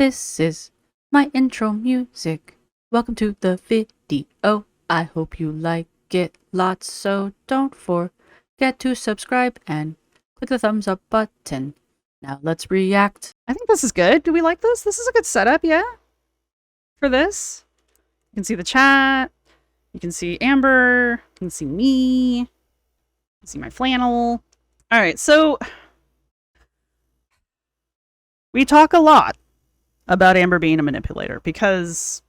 This is my intro music. Welcome to the video. I hope you like it lots, so don't forget to subscribe and click the thumbs up button. Now let's react. I think this is good. Do we like this? This is a good setup, yeah? For this. You can see the chat. You can see Amber. You can see me. You can see my flannel. All right, so we talk a lot about Amber being a manipulator because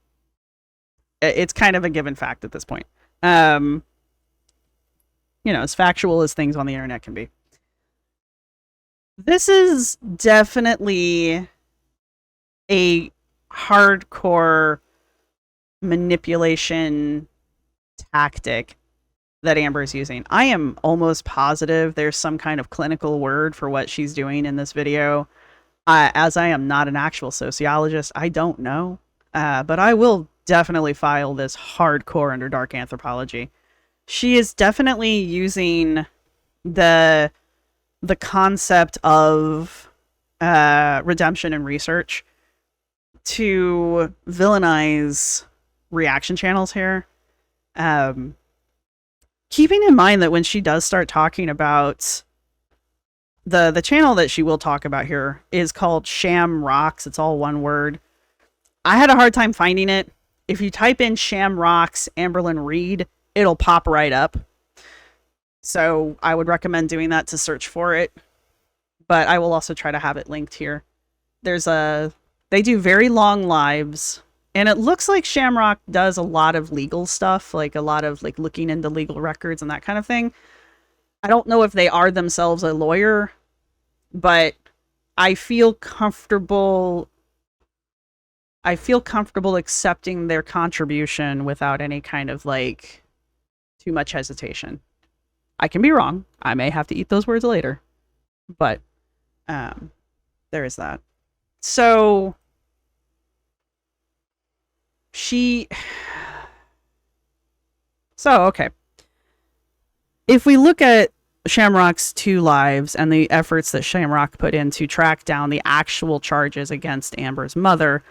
it's kind of a given fact at this point. You know, as factual as things on the internet can be. This is definitely a hardcore manipulation tactic that Amber is using. I am almost positive there's some kind of clinical word for what she's doing in this video. As I am not an actual sociologist, I don't know. But I will definitely file this hardcore under dark anthropology. She is definitely using the concept of redemption and research to villainize reaction channels here. Keeping in mind that when she does start talking about the channel that she will talk about here is called Sham Rocks. It's all one word. I had a hard time finding it. If you type in Sham Rocks Amberlynn Reid, it'll pop right up. So I would recommend doing that to search for it. But I will also try to have it linked here. They do very long lives. And it looks like Shamrock does a lot of legal stuff, like a lot of like looking into legal records and that kind of thing. I don't know if they are themselves a lawyer, but I feel comfortable accepting their contribution without any kind of like too much hesitation. I can be wrong. I may have to eat those words later, but there is that. So okay. If we look at Shamrock's 2 lives and the efforts that Shamrock put in to track down the actual charges against Amber's mother,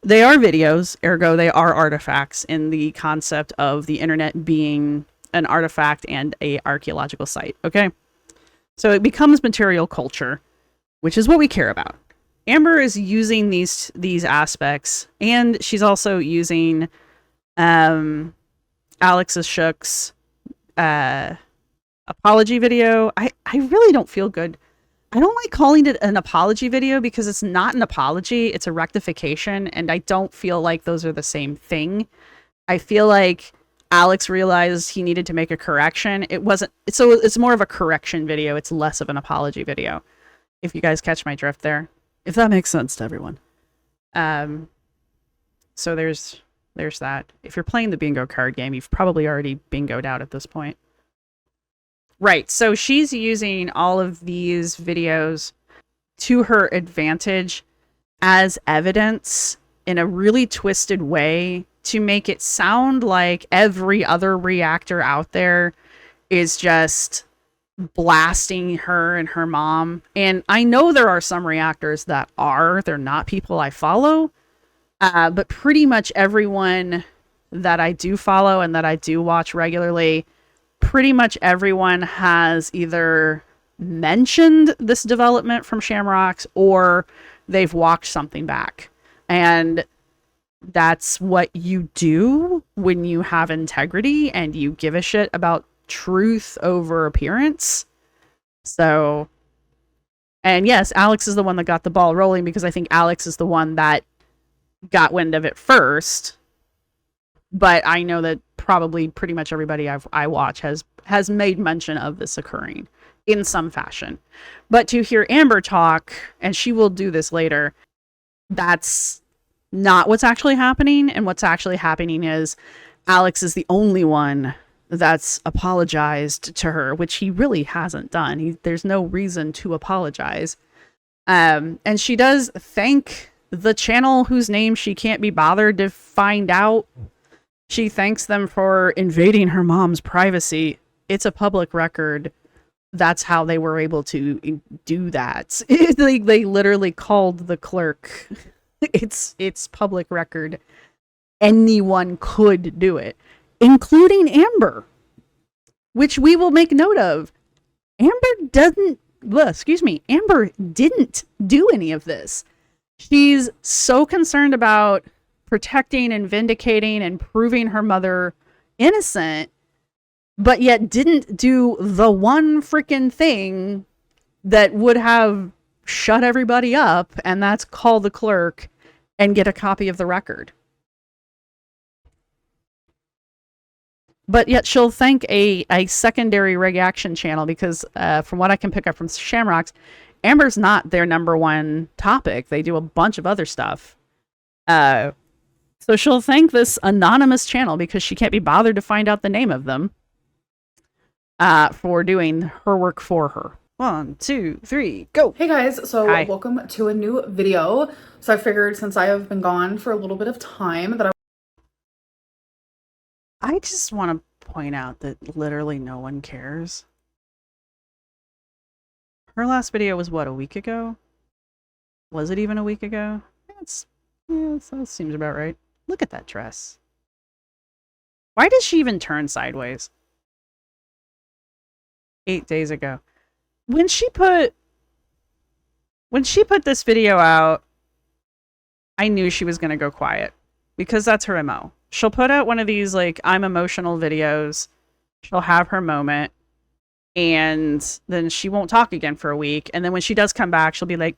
they are videos, ergo they are artifacts in the concept of the internet being an artifact and a archaeological site, okay? So it becomes material culture, which is what we care about. Amber is using these aspects, and she's also using Alex Ashok's apology video. I really don't feel good. I don't like calling it an apology video because it's not an apology, it's a rectification, and I don't feel like those are the same thing. I feel like Alex realized he needed to make a correction. It's more of a correction video. It's less of an apology video. If you guys catch my drift there. If that makes sense to everyone. So there's that. If you're playing the bingo card game, you've probably already bingoed out at this point. Right, so she's using all of these videos to her advantage as evidence in a really twisted way to make it sound like every other reactor out there is just blasting her and her mom. And I know there are some reactors that they're not people I follow, but pretty much everyone that I do follow and that I do watch regularly, pretty much everyone has either mentioned this development from Sham Rocks or they've walked something back. And that's what you do when you have integrity and you give a shit about truth over appearance. So, and yes, Alex is the one that got the ball rolling because I think Alex is the one that got wind of it first. But I know that probably pretty much everybody I watch has made mention of this occurring in some fashion. But to hear Amber talk, and she will do this later, that's not what's actually happening. And what's actually happening is Alex is the only one that's apologized to her, which he really hasn't done. There's no reason to apologize. And she does thank the channel whose name she can't be bothered to find out. She thanks them for invading her mom's privacy. It's a public record. That's how they were able to do that. They literally called the clerk It's public record. Anyone could do it, including Amber, which we will make note of. Amber didn't do any of this. She's so concerned about protecting and vindicating and proving her mother innocent, but yet didn't do the one freaking thing that would have shut everybody up, and that's call the clerk and get a copy of the record. But yet she'll thank a secondary reg action channel because from what I can pick up from Sham Rocks, Amber's not their number one topic. They do a bunch of other stuff. So she'll thank this anonymous channel because she can't be bothered to find out the name of them for doing her work for her. 1, 2, 3, go. Hey guys, so Hi. Welcome to a new video. So I figured since I have been gone for a little bit of time that I just want to point out that literally no one cares. Her last video was what, a week ago? Was it even a week ago? That seems about right. Look at that dress. Why did she even turn sideways? 8 days ago. When she put this video out, I knew she was going to go quiet because that's her MO. She'll put out one of these, like, I'm emotional videos. She'll have her moment. And then she won't talk again for a week. And then when she does come back, she'll be like,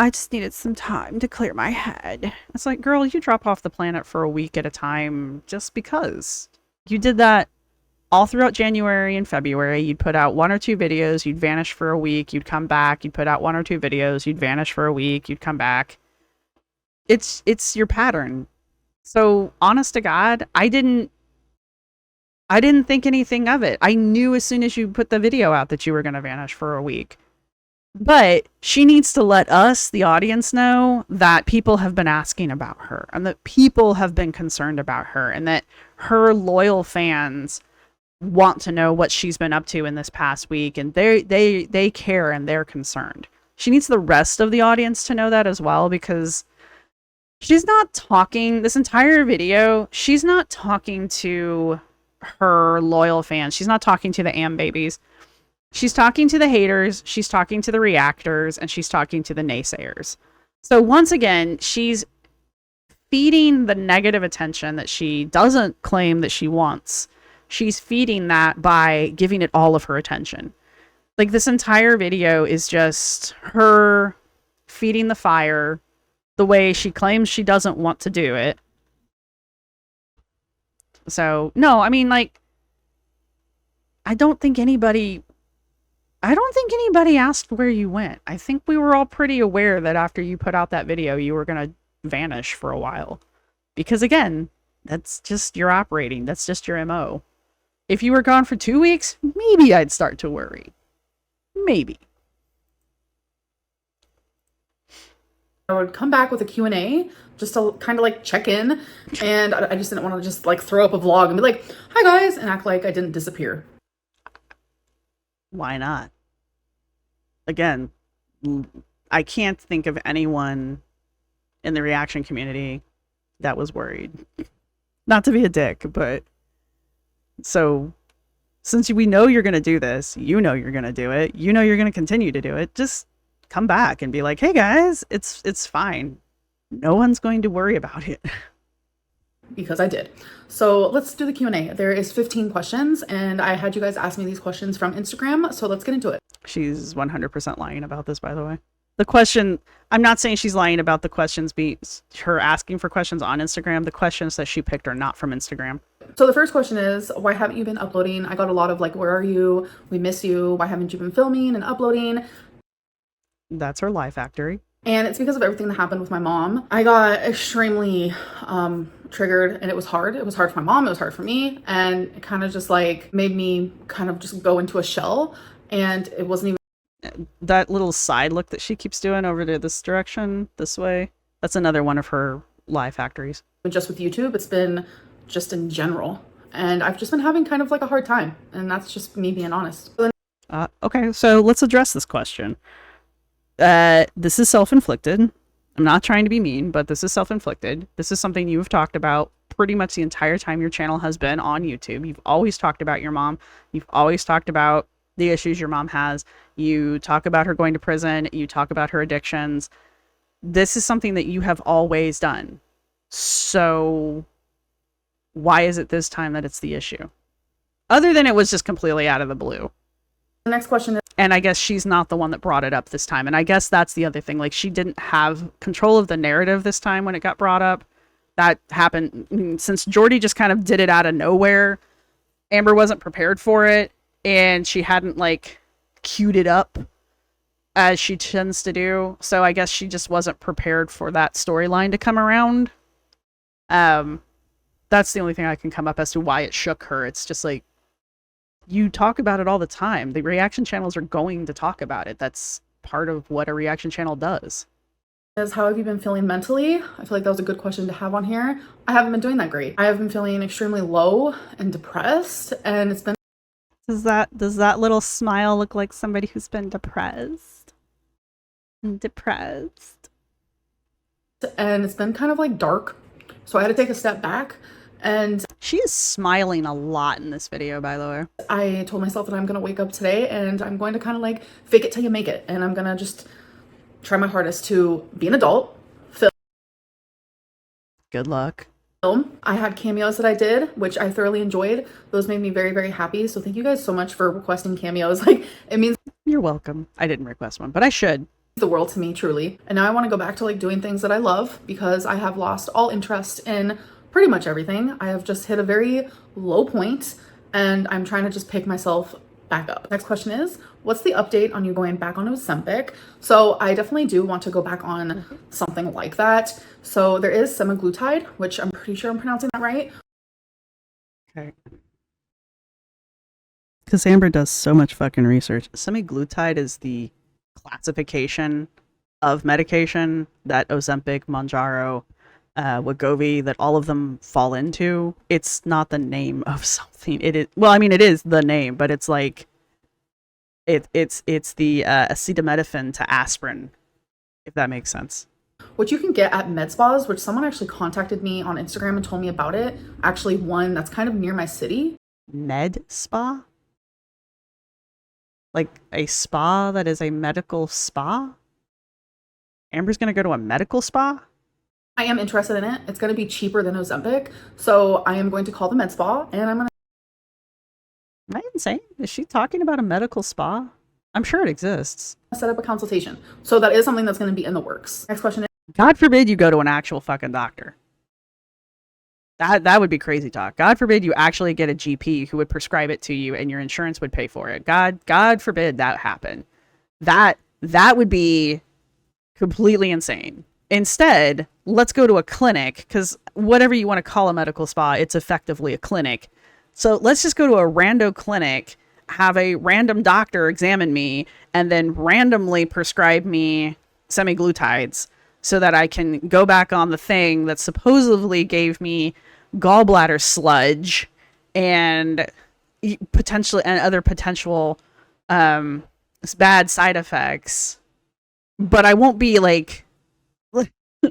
I just needed some time to clear my head. It's like, girl, you drop off the planet for a week at a time just because. You did that all throughout January and February. You'd put out 1 or 2 videos. You'd vanish for a week. You'd come back. You'd put out 1 or 2 videos. You'd vanish for a week. You'd come back. It's your pattern. So, honest to God, I didn't think anything of it. I knew as soon as you put the video out that you were going to vanish for a week. But she needs to let us, the audience, know that people have been asking about her and that people have been concerned about her and that her loyal fans want to know what she's been up to in this past week, and they care and they're concerned. She needs the rest of the audience to know that as well, because she's not talking this entire video. She's not talking to her loyal fans. She's not talking to the Am babies. She's talking to the haters. She's talking to the reactors, and she's talking to the naysayers. So once again, she's feeding the negative attention that she doesn't claim that she wants. She's feeding that by giving it all of her attention. Like, this entire video is just her feeding the fire the way she claims she doesn't want to do it. So, no, I mean, like, I don't think anybody asked where you went. I think we were all pretty aware that after you put out that video, you were going to vanish for a while. Because, again, that's just your operating. That's just your MO. If you were gone for 2 weeks, maybe I'd start to worry. Maybe. I would come back with a Q&A just to kind of like check in, and I just didn't want to just like throw up a vlog and be like, hi guys, and act like I didn't disappear. Why not? Again, I can't think of anyone in the reaction community that was worried. Not to be a dick, but so since we know you're going to do this, you know you're going to do it, you know you're going to continue to do it, just come back and be like, hey guys, it's fine. No one's going to worry about it. Because I did. So let's do the Q&A. There is 15 questions, and I had you guys ask me these questions from Instagram, so let's get into it. She's 100% lying about this, by the way. The question, I'm not saying she's lying about the questions, her asking for questions on Instagram. The questions that she picked are not from Instagram. So the first question is, why haven't you been uploading? I got a lot of like, where are you? We miss you. Why haven't you been filming and uploading? That's her lie factory. And it's because of everything that happened with my mom. I got extremely triggered, and it was hard. It was hard for my mom. It was hard for me. And it kind of just like made me kind of just go into a shell. And it wasn't even that little side look that she keeps doing over to this direction, this way. That's another one of her lie factories. just with YouTube. It's been just in general. And I've just been having kind of like a hard time. And that's just me being honest. Okay, so let's address this question. This is self-inflicted. I'm not trying to be mean, but this is self-inflicted. This is something you've talked about pretty much the entire time your channel has been on YouTube. You've always talked about your mom. You've always talked about the issues your mom has. You talk about her going to prison. You talk about her addictions. This is something that you have always done. So why is it this time that it's the issue? Other than it was just completely out of the blue. The next question is, and I guess she's not the one that brought it up this time. And I guess that's the other thing. Like, she didn't have control of the narrative this time when it got brought up. That happened since Jordy just kind of did it out of nowhere. Amber wasn't prepared for it, and she hadn't, like, queued it up as she tends to do. So I guess she just wasn't prepared for that storyline to come around. That's the only thing I can come up as to why it shook her. It's just like, you talk about it all the time. The reaction channels are going to talk about it. That's part of what a reaction channel does. how have you been feeling mentally? I feel like that was a good question to have on here. I haven't been doing that great. I have been feeling extremely low and depressed, and it's been... Does that little smile look like somebody who's been depressed? Depressed. And it's been kind of like dark. So I had to take a step back. And she is smiling a lot in this video, by the way. I told myself that I'm going to wake up today and I'm going to kind of like fake it till you make it. And I'm going to just try my hardest to be an adult. Good luck. I had cameos that I did, which I thoroughly enjoyed. Those made me very, very happy. So thank you guys so much for requesting cameos. Like, it means... You're welcome. I didn't request one, but I should. The world to me, truly. And now I want to go back to like doing things that I love, because I have lost all interest in pretty much everything. I have just hit a very low point and I'm trying to just pick myself back up. Next question is, what's the update on you going back on Ozempic? So I definitely do want to go back on something like that. So there is semaglutide, which I'm pretty sure I'm pronouncing that right. Okay. Because Amber does so much fucking research. Semaglutide is the classification of medication that Ozempic, Mounjaro, Wegovy, that all of them fall into. It's not the name of something. It is, well, I mean, it is the name, but it's like it's the acetaminophen to aspirin, if that makes sense. Which you can get at med spas, which someone actually contacted me on Instagram and told me about it. Actually, one that's kind of near my city. Med spa? Like a spa that is a medical spa? Amber's gonna go to a medical spa? I am interested in it. It's going to be cheaper than Ozempic. So I am going to call the med spa and I'm going to... Am I insane? Is she talking about a medical spa? I'm sure it exists. Set up a consultation. So that is something that's going to be in the works. Next question is... God forbid you go to an actual fucking doctor. That would be crazy talk. God forbid you actually get a GP who would prescribe it to you and your insurance would pay for it. God forbid that happen. That would be completely insane. Instead, let's go to a clinic, because whatever you want to call a medical spa, it's effectively a clinic. So let's just go to a rando clinic, have a random doctor examine me, and then randomly prescribe me semaglutides so that I can go back on the thing that supposedly gave me gallbladder sludge and potentially and other potential bad side effects. But I won't be like...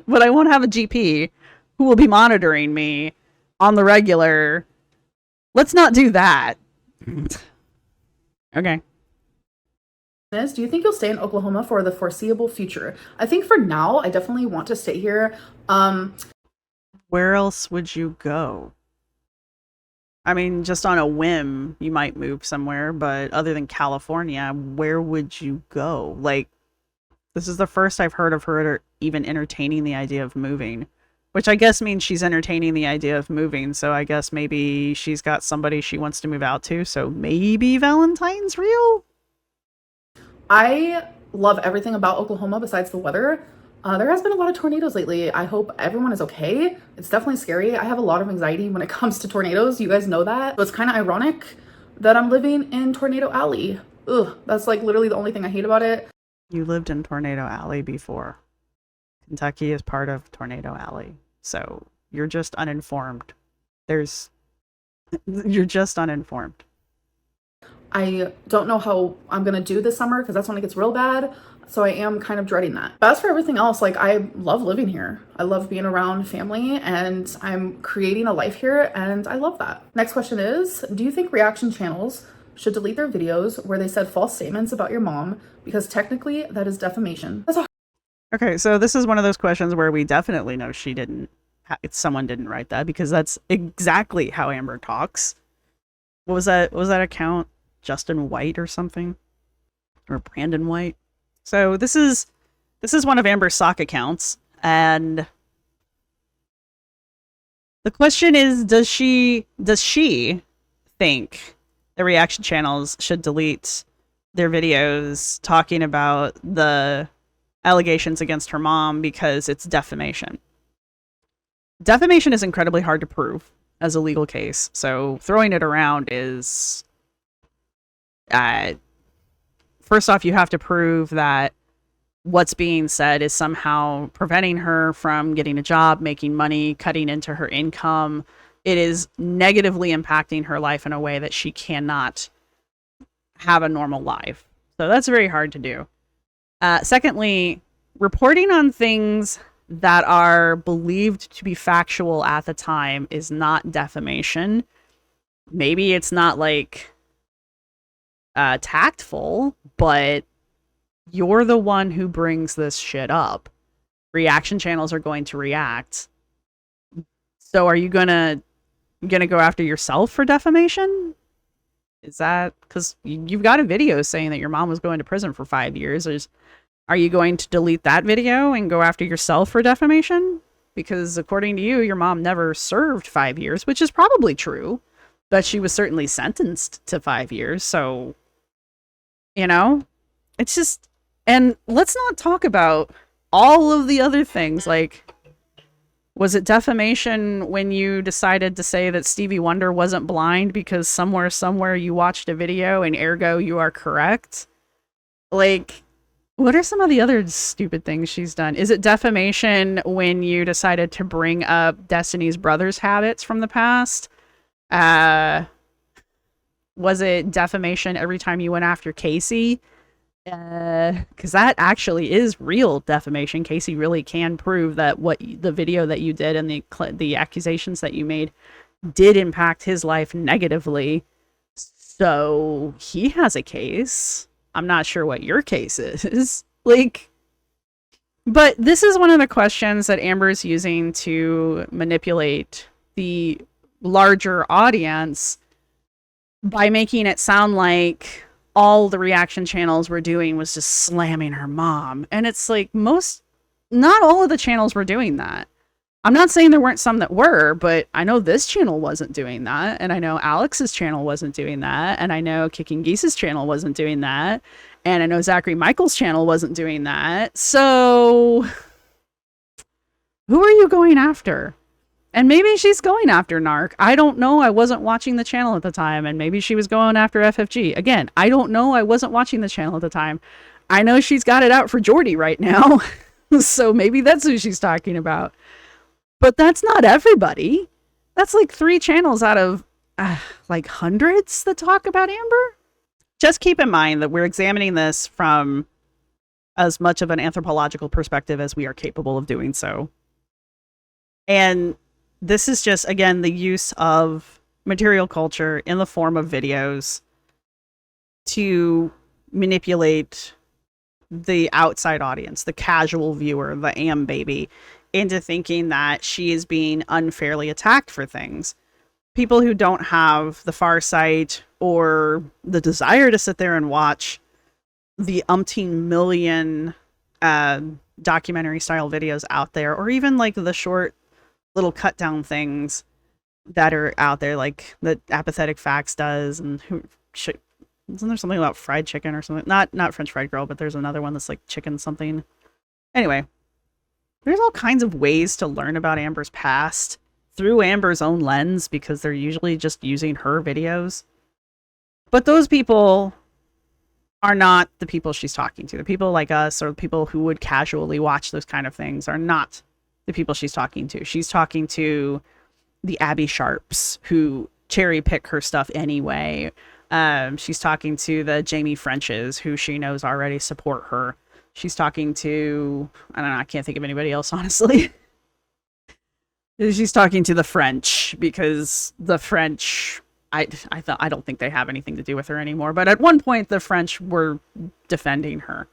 But I won't have a GP who will be monitoring me on the regular. Let's not do that. Okay. Do you think you'll stay in Oklahoma for the foreseeable future? I think for now, I definitely want to stay here. Where else would you go? I mean, just on a whim, you might move somewhere, but other than California, where would you go? Like, this is the first I've heard of her even entertaining the idea of moving, which I guess means she's entertaining the idea of moving. So I guess maybe she's got somebody she wants to move out to. So maybe Valentine's real? I love everything about Oklahoma besides the weather. There has been a lot of tornadoes lately. I hope everyone is okay. It's definitely scary. I have a lot of anxiety when it comes to tornadoes. You guys know that. So it's kind of ironic that I'm living in Tornado Alley. Ugh, that's like literally the only thing I hate about it. You lived in Tornado Alley before. Kentucky is part of Tornado Alley. So you're just uninformed. You're just uninformed. I don't know how I'm going to do this summer because that's when it gets real bad. So I am kind of dreading that. But as for everything else, like, I love living here. I love being around family, and I'm creating a life here, and I love that. Next question is, do you think reaction channels should delete their videos where they said false statements about your mom, because technically that is defamation? Okay, so this is one of those questions where we definitely know she didn't, someone didn't write that, because that's exactly how Amber talks. What was that? What was that account? Justin White or something? Or Brandon White? So this is one of Amber's sock accounts, and the question is, does she think the reaction channels should delete their videos talking about the allegations against her mom because it's defamation? Defamation is incredibly hard to prove as a legal case, so throwing it around is first off, you have to prove that what's being said is somehow preventing her from getting a job, making money, cutting into her income. It is negatively impacting her life in a way that she cannot have a normal life. So that's very hard to do. Secondly, reporting on things that are believed to be factual at the time is not defamation. Maybe it's not like tactful, but you're the one who brings this shit up. Reaction channels are going to react. So are you gonna go after yourself for defamation? Is that because you've got a video saying that your mom was going to prison for 5 years? Are you going to delete that video and go after yourself for defamation? Because according to you, your mom never served 5 years, which is probably true, but she was certainly sentenced to 5 years. So, you know, it's just, and let's not talk about all of the other things. Like, was it defamation when you decided to say that Stevie Wonder wasn't blind because somewhere you watched a video and ergo you are correct? Like, what are some of the other stupid things she's done? Is it defamation when you decided to bring up Destiny's Brothers habits from the past? Was it defamation every time you went after Casey? Because that actually is real defamation. Casey really can prove that the video that you did and the accusations that you made did impact his life negatively. So he has a case. I'm not sure what your case is. Like, but this is one of the questions that Amber's using to manipulate the larger audience by making it sound like all the reaction channels were doing was just slamming her mom. And it's like, not all of the channels were doing that. I'm not saying there weren't some that were, but I know this channel wasn't doing that. And I know Alex's channel wasn't doing that. And I know Kicking Geese's channel wasn't doing that. And I know Zachary Michael's channel wasn't doing that. So who are you going after? And maybe she's going after Narc. I don't know. I wasn't watching the channel at the time. And maybe she was going after FFG. Again, I don't know. I wasn't watching the channel at the time. I know she's got it out for Jordy right now. So maybe that's who she's talking about. But that's not everybody. That's like 3 channels out of like hundreds that talk about Amber. Just keep in mind that we're examining this from as much of an anthropological perspective as we are capable of doing so. And this is just, again, the use of material culture in the form of videos to manipulate the outside audience, the casual viewer, the Am baby, into thinking that she is being unfairly attacked for things. People who don't have the farsight or the desire to sit there and watch the umpteen million documentary style videos out there, or even like the short little cut down things that are out there, like that Apathetic Facts does, and isn't there something about fried chicken or something? Not French Fried Girl, but there's another one that's like chicken something. Anyway, there's all kinds of ways to learn about Amber's past through Amber's own lens, because they're usually just using her videos. But those people are not the people she's talking to. The people like us, or the people who would casually watch those kind of things, are not the people she's talking to. She's talking to the Abby Sharps, who cherry pick her stuff anyway. She's talking to the Jamie Frenches, who she knows already support her. She's talking to, I don't know, I can't think of anybody else, honestly. She's talking to the French because the French, I don't think they have anything to do with her anymore. But at one point, the French were defending her.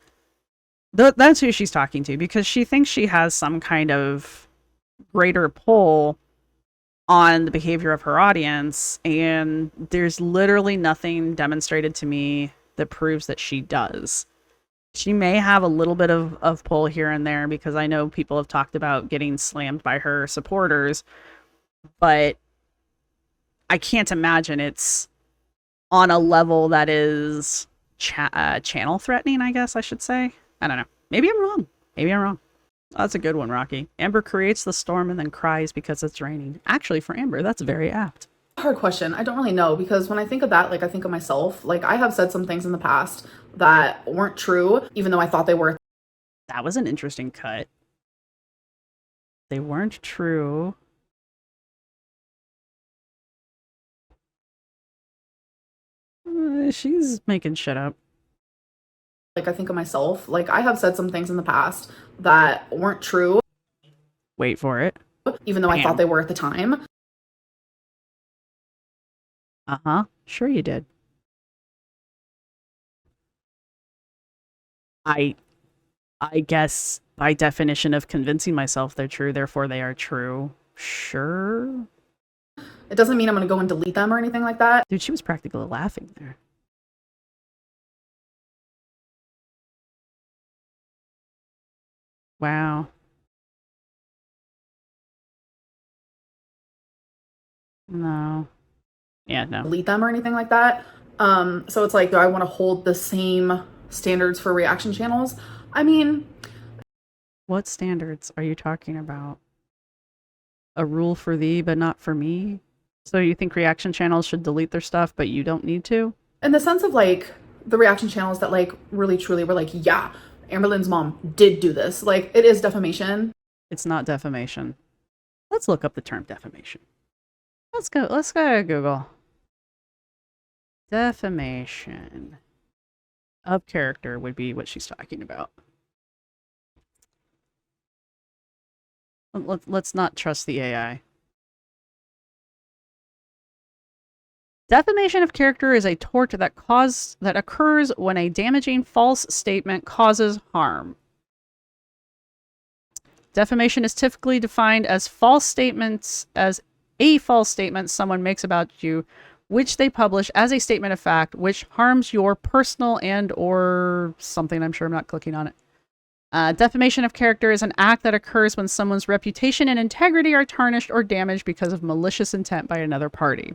That's who she's talking to because she thinks she has some kind of greater pull on the behavior of her audience. And there's literally nothing demonstrated to me that proves that she does. She may have a little bit of pull here and there because I know people have talked about getting slammed by her supporters, but I can't imagine it's on a level that is channel threatening, I guess I should say. I don't know. Maybe I'm wrong. Maybe I'm wrong. Oh, that's a good one, Rocky. Amber creates the storm and then cries because it's raining. Actually, for Amber, that's very apt. Hard question. I don't really know because when I think of that, like I think of myself. Like I have said some things in the past that weren't true, even though I thought they were. That was an interesting cut. They weren't true. She's making shit up. Like I think of myself. Like I have said some things in the past that weren't true. Wait for it. Even though I thought they were at the time. Uh-huh. Sure you did. I guess by definition of convincing myself they're true, therefore they are true. Sure. It doesn't mean I'm going to go and delete them or anything like that. Dude, she was practically laughing there. Wow. No. Yeah, no. Delete them or anything like that. So it's like, do I want to hold the same standards for reaction channels? I mean, what standards are you talking about? A rule for thee, but not for me? So you think reaction channels should delete their stuff, but you don't need to? In the sense of like the reaction channels that like really truly were like, yeah, Amberlynn's mom did do this. Like it is defamation. It's not defamation. Let's look up the term defamation. Let's go to Google. Defamation of character would be what she's talking about. Let's not trust the AI. Defamation of character is a tort that occurs when a damaging false statement causes harm. Defamation is typically defined as a false statement someone makes about you, which they publish as a statement of fact, which harms your personal and or something. I'm sure I'm not clicking on it. Defamation of character is an act that occurs when someone's reputation and integrity are tarnished or damaged because of malicious intent by another party.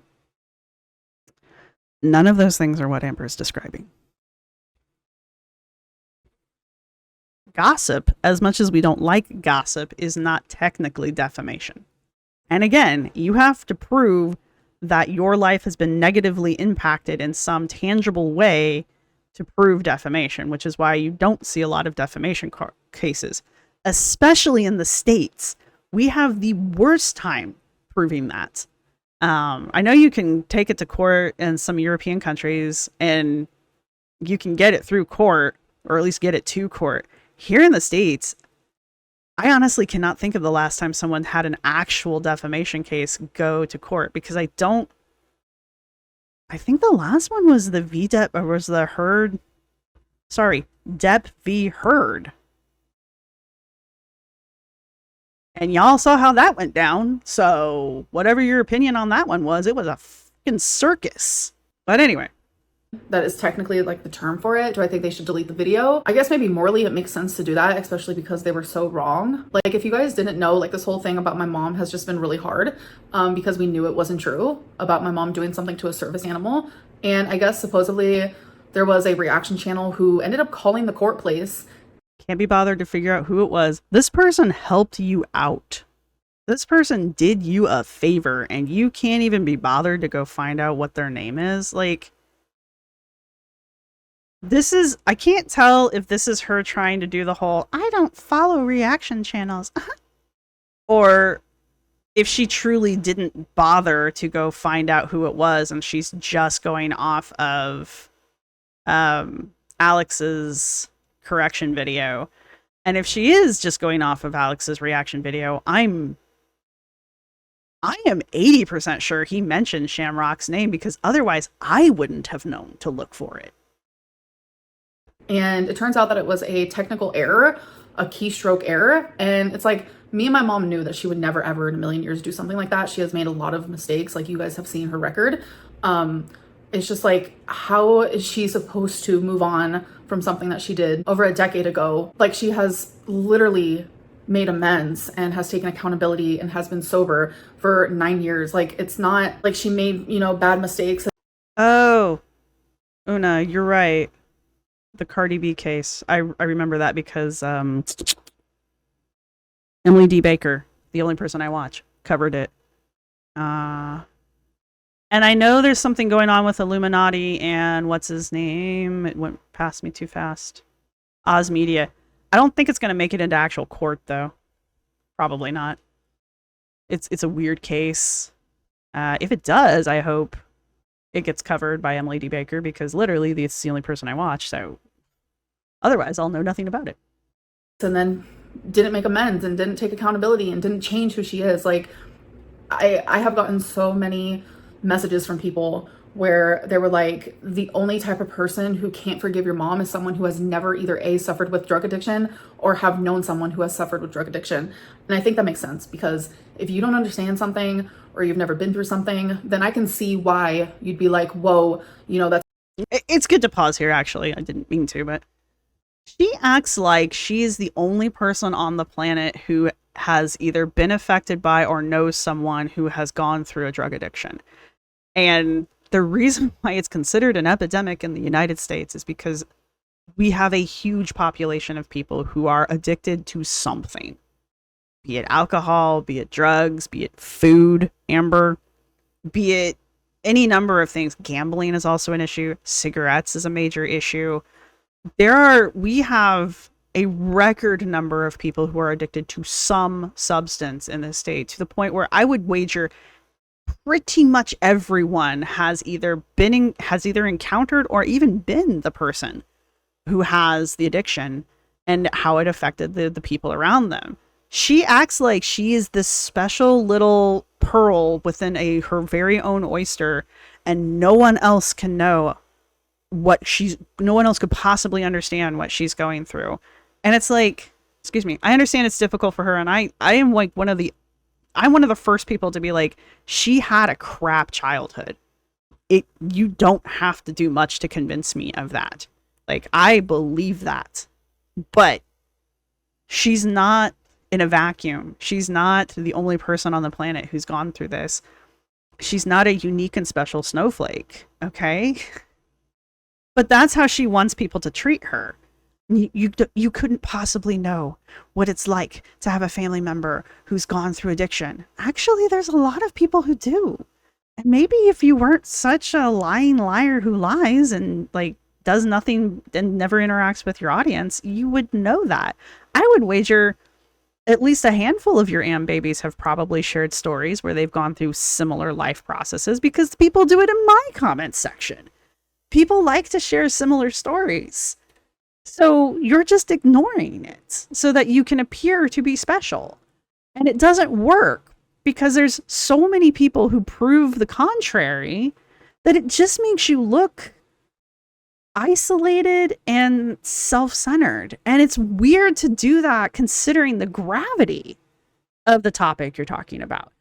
None of those things are what Amber is describing. Gossip, as much as we don't like gossip, is not technically defamation. And again, you have to prove that your life has been negatively impacted in some tangible way to prove defamation, which is why you don't see a lot of defamation cases, especially in the States. We have the worst time proving that. I know you can take it to court in some European countries and you can get it through court, or at least get it to court. Here in the States, I honestly cannot think of the last time someone had an actual defamation case go to court, because I think the last one was the Depp v. Heard. And y'all saw how that went down. So whatever your opinion on that one was, it was a fucking circus. But anyway. That is technically like the term for it. Do I think they should delete the video? I guess maybe morally it makes sense to do that, especially because they were so wrong. Like if you guys didn't know, like this whole thing about my mom has just been really hard because we knew it wasn't true about my mom doing something to a service animal. And I guess supposedly there was a reaction channel who ended up calling the court place. Can't be bothered to figure out who it was. This person helped you out. This person did you a favor and you can't even be bothered to go find out what their name is. Like, I can't tell if this is her trying to do the whole, I don't follow reaction channels. Or if she truly didn't bother to go find out who it was and she's just going off of Alex's correction video. And if she is just going off of Alex's reaction video, I am 80% sure he mentioned Sham Rocks' name, because otherwise I wouldn't have known to look for it. And it turns out that it was a technical error, a keystroke error. And it's like, me and my mom knew that she would never, ever in a million years do something like that. She has made a lot of mistakes. Like, you guys have seen her record. It's just like, how is she supposed to move on from something that she did over a decade ago? Like, she has literally made amends and has taken accountability and has been sober for 9 years. Like, it's not like she made, you know, bad mistakes. Oh, Una, you're right. The Cardi B case. I remember that because Emily D. Baker, the only person I watch, covered it. And I know there's something going on with Illuminati and what's his name? It went past me too fast. Oz Media. I don't think it's going to make it into actual court, though. Probably not. It's a weird case. If it does, I hope it gets covered by Emily D. Baker, because literally it's the only person I watch, so otherwise I'll know nothing about it. And then didn't make amends and didn't take accountability and didn't change who she is. Like, I have gotten so many messages from people where they were like, the only type of person who can't forgive your mom is someone who has never either A, suffered with drug addiction, or have known someone who has suffered with drug addiction. And I think that makes sense, because if you don't understand something or you've never been through something, then I can see why you'd be like, whoa, you know, that's... It's good to pause here, actually. I didn't mean to, but she acts like she is the only person on the planet who has either been affected by or knows someone who has gone through a drug addiction. And the reason why it's considered an epidemic in the United States is because we have a huge population of people who are addicted to something. Be it alcohol, be it drugs, be it food, Amber, be it any number of things. Gambling is also an issue. Cigarettes is a major issue. We have a record number of people who are addicted to some substance in this state, to the point where I would wager pretty much everyone has either encountered or even been the person who has the addiction and how it affected the people around them. She acts like she is this special little pearl within her very own oyster, and no one else can know no one else could possibly understand what she's going through. And it's like, excuse me, I understand it's difficult for her, and I am like I'm one of the first people to be like, she had a crap childhood. You don't have to do much to convince me of that. Like, I believe that. But she's not in a vacuum. She's not the only person on the planet who's gone through this. She's not a unique and special snowflake, okay? But that's how she wants people to treat her. You couldn't possibly know what it's like to have a family member who's gone through addiction. Actually, there's a lot of people who do. And maybe if you weren't such a lying liar who lies and like does nothing and never interacts with your audience, you would know that. I would wager at least a handful of your Am babies have probably shared stories where they've gone through similar life processes, because people do it in my comment section. People like to share similar stories. So you're just ignoring it so that you can appear to be special. And it doesn't work, because there's so many people who prove the contrary that it just makes you look isolated and self-centered. And it's weird to do that considering the gravity of the topic you're talking about.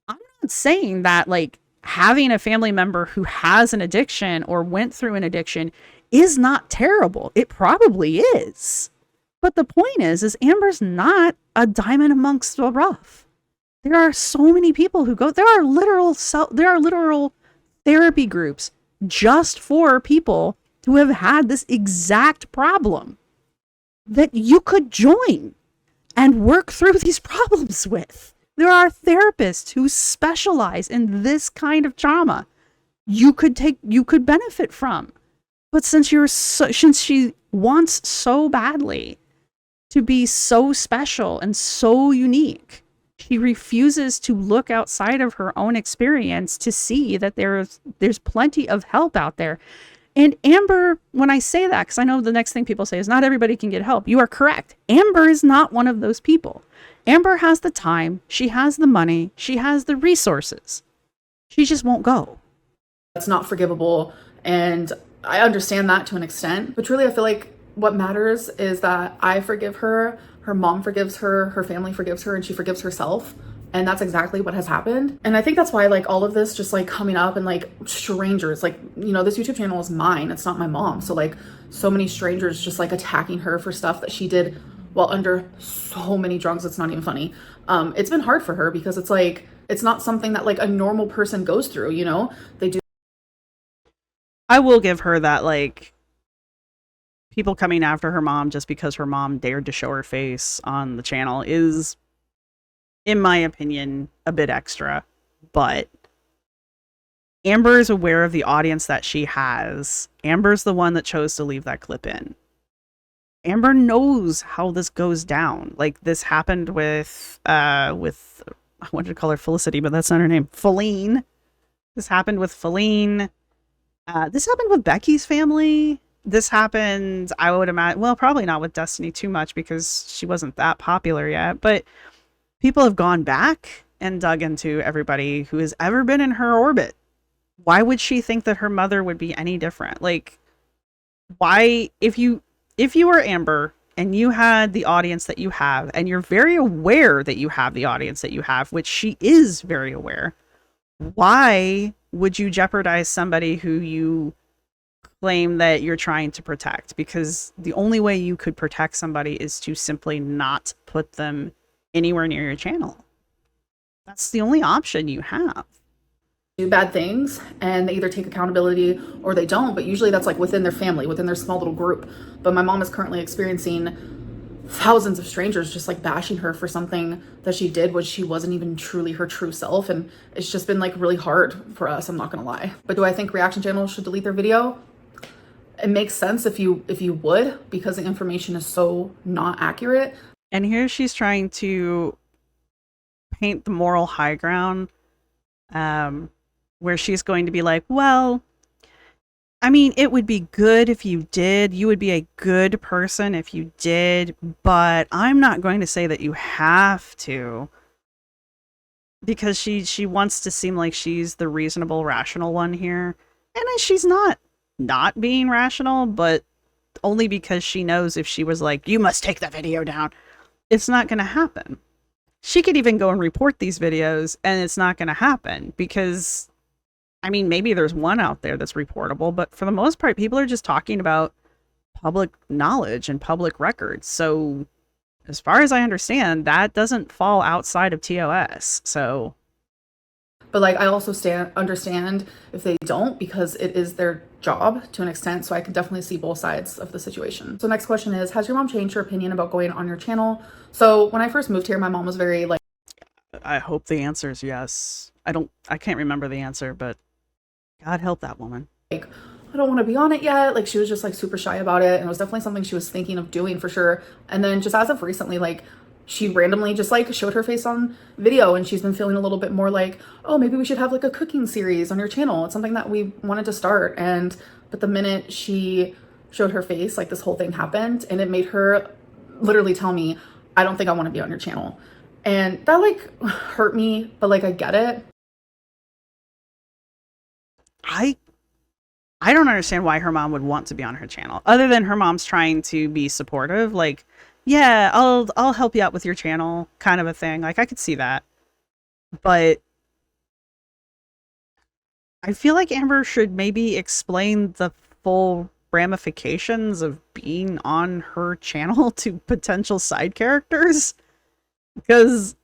I'm not saying that like having a family member who has an addiction or went through an addiction is not terrible. It probably is. But the point is Amber's not a diamond amongst the rough. There are so many people who go, there are literal therapy groups just for people who have had this exact problem that you could join and work through these problems with. There are therapists who specialize in this kind of trauma you could benefit from. But since she wants so badly to be so special and so unique, she refuses to look outside of her own experience to see that there's plenty of help out there. And Amber, when I say that, because I know the next thing people say is not everybody can get help. You are correct. Amber is not one of those people. Amber has the time. She has the money. She has the resources. She just won't go. That's not forgivable. And I understand that to an extent. But truly, I feel like what matters is that I forgive her, her mom forgives her, her family forgives her, and she forgives herself. And that's exactly what has happened. And I think that's why like all of this just like coming up and like strangers, like, you know, this YouTube channel is mine. It's not my mom. So like so many strangers just like attacking her for stuff that she did while under so many drugs. It's not even funny. It's been hard for her because it's like, it's not something that like a normal person goes through, you know? They do. I will give her that, like, people coming after her mom just because her mom dared to show her face on the channel is, in my opinion, a bit extra. But Amber is aware of the audience that she has. Amber's the one that chose to leave that clip in. Amber knows how this goes down. Like, this happened with I wanted to call her Felicity, but that's not her name. Feline. This happened with Feline. This happened with Becky's family. This happened, I would imagine, well, probably not with Destiny too much because she wasn't that popular yet, but people have gone back and dug into everybody who has ever been in her orbit. Why would she think that her mother would be any different? Like, why, if you were Amber and you had the audience that you have, and you're very aware that you have the audience that you have, which she is very aware, why would you jeopardize somebody who you claim that you're trying to protect? Because the only way you could protect somebody is to simply not put them anywhere near your channel. That's the only option you have. Do bad things and they either take accountability or they don't, but usually that's like within their family, within their small little group. But my mom is currently experiencing thousands of strangers just like bashing her for something that she did which she wasn't even truly her true self, and it's just been like really hard for us, I'm not gonna lie. But do I think reaction channels should delete their video? It makes sense if you would, because the information is so not accurate. And here she's trying to paint the moral high ground, where she's going to be like, well, I mean, it would be good if you did. You would be a good person if you did, but I'm not going to say that you have to. Because she wants to seem like she's the reasonable, rational one here. And she's not being rational, but only because she knows if she was like, you must take the video down, it's not going to happen. She could even go and report these videos and it's not going to happen because, I mean, maybe there's one out there that's reportable, but for the most part, people are just talking about public knowledge and public records. So as far as I understand, that doesn't fall outside of TOS. So, but like, I also understand if they don't, because it is their job to an extent. So I can definitely see both sides of the situation. So next question is, has your mom changed her opinion about going on your channel? So when I first moved here, my mom was very like, I hope the answer is yes. I can't remember the answer, but God help that woman. Like, I don't want to be on it yet. Like, she was just like super shy about it. And it was definitely something she was thinking of doing for sure. And then just as of recently, like, she randomly just like showed her face on video, and she's been feeling a little bit more like, oh, maybe we should have like a cooking series on your channel. It's something that we wanted to start. But the minute she showed her face, like this whole thing happened, and it made her literally tell me, I don't think I want to be on your channel. And that like hurt me, but like I get it. I don't understand why her mom would want to be on her channel, other than her mom's trying to be supportive. Like, yeah, I'll help you out with your channel, kind of a thing. Like, I could see that. But I feel like Amber should maybe explain the full ramifications of being on her channel to potential side characters. Because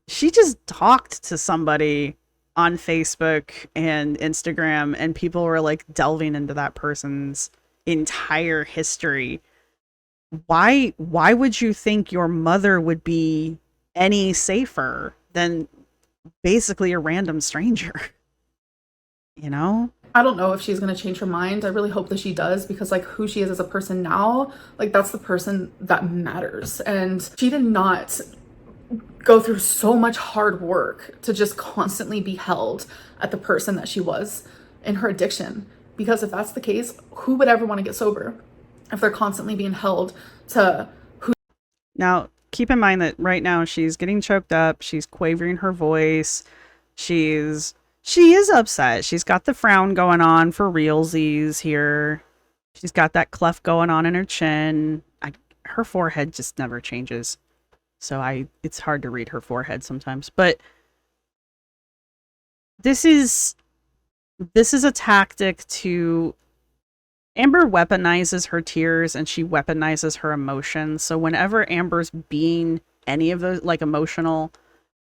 she just talked to somebody on Facebook and Instagram, and people were like delving into that person's entire history. Why would you think your mother would be any safer than basically a random stranger? You know? I don't know if she's going to change her mind. I really hope that she does, because like who she is as a person now, like that's the person that matters. And she did not go through so much hard work to just constantly be held at the person that she was in her addiction. Because if that's the case, who would ever want to get sober if they're constantly being held to who? Now, keep in mind that right now she's getting choked up. She's quavering her voice. She is upset. She's got the frown going on for realsies here. She's got that cleft going on in her chin. Her forehead just never changes. So it's hard to read her forehead sometimes. But this is a tactic to... Amber weaponizes her tears and she weaponizes her emotions. So whenever Amber's being any of those, like, emotional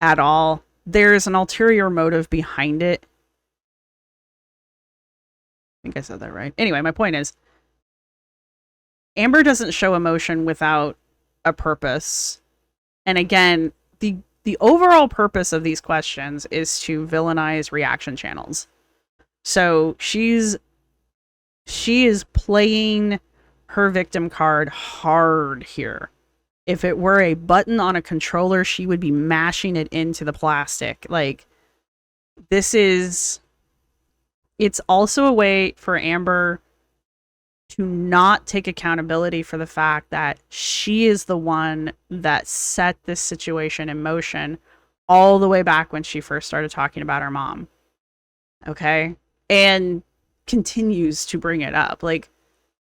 at all, there's an ulterior motive behind it. I think I said that right. Anyway, my point is, Amber doesn't show emotion without a purpose. And again, the overall purpose of these questions is to villainize reaction channels. So she is playing her victim card hard here. If it were a button on a controller, she would be mashing it into the plastic. Like, it's also a way for Amber to not take accountability for the fact that she is the one that set this situation in motion all the way back when she first started talking about her mom. Okay? And continues to bring it up. Like,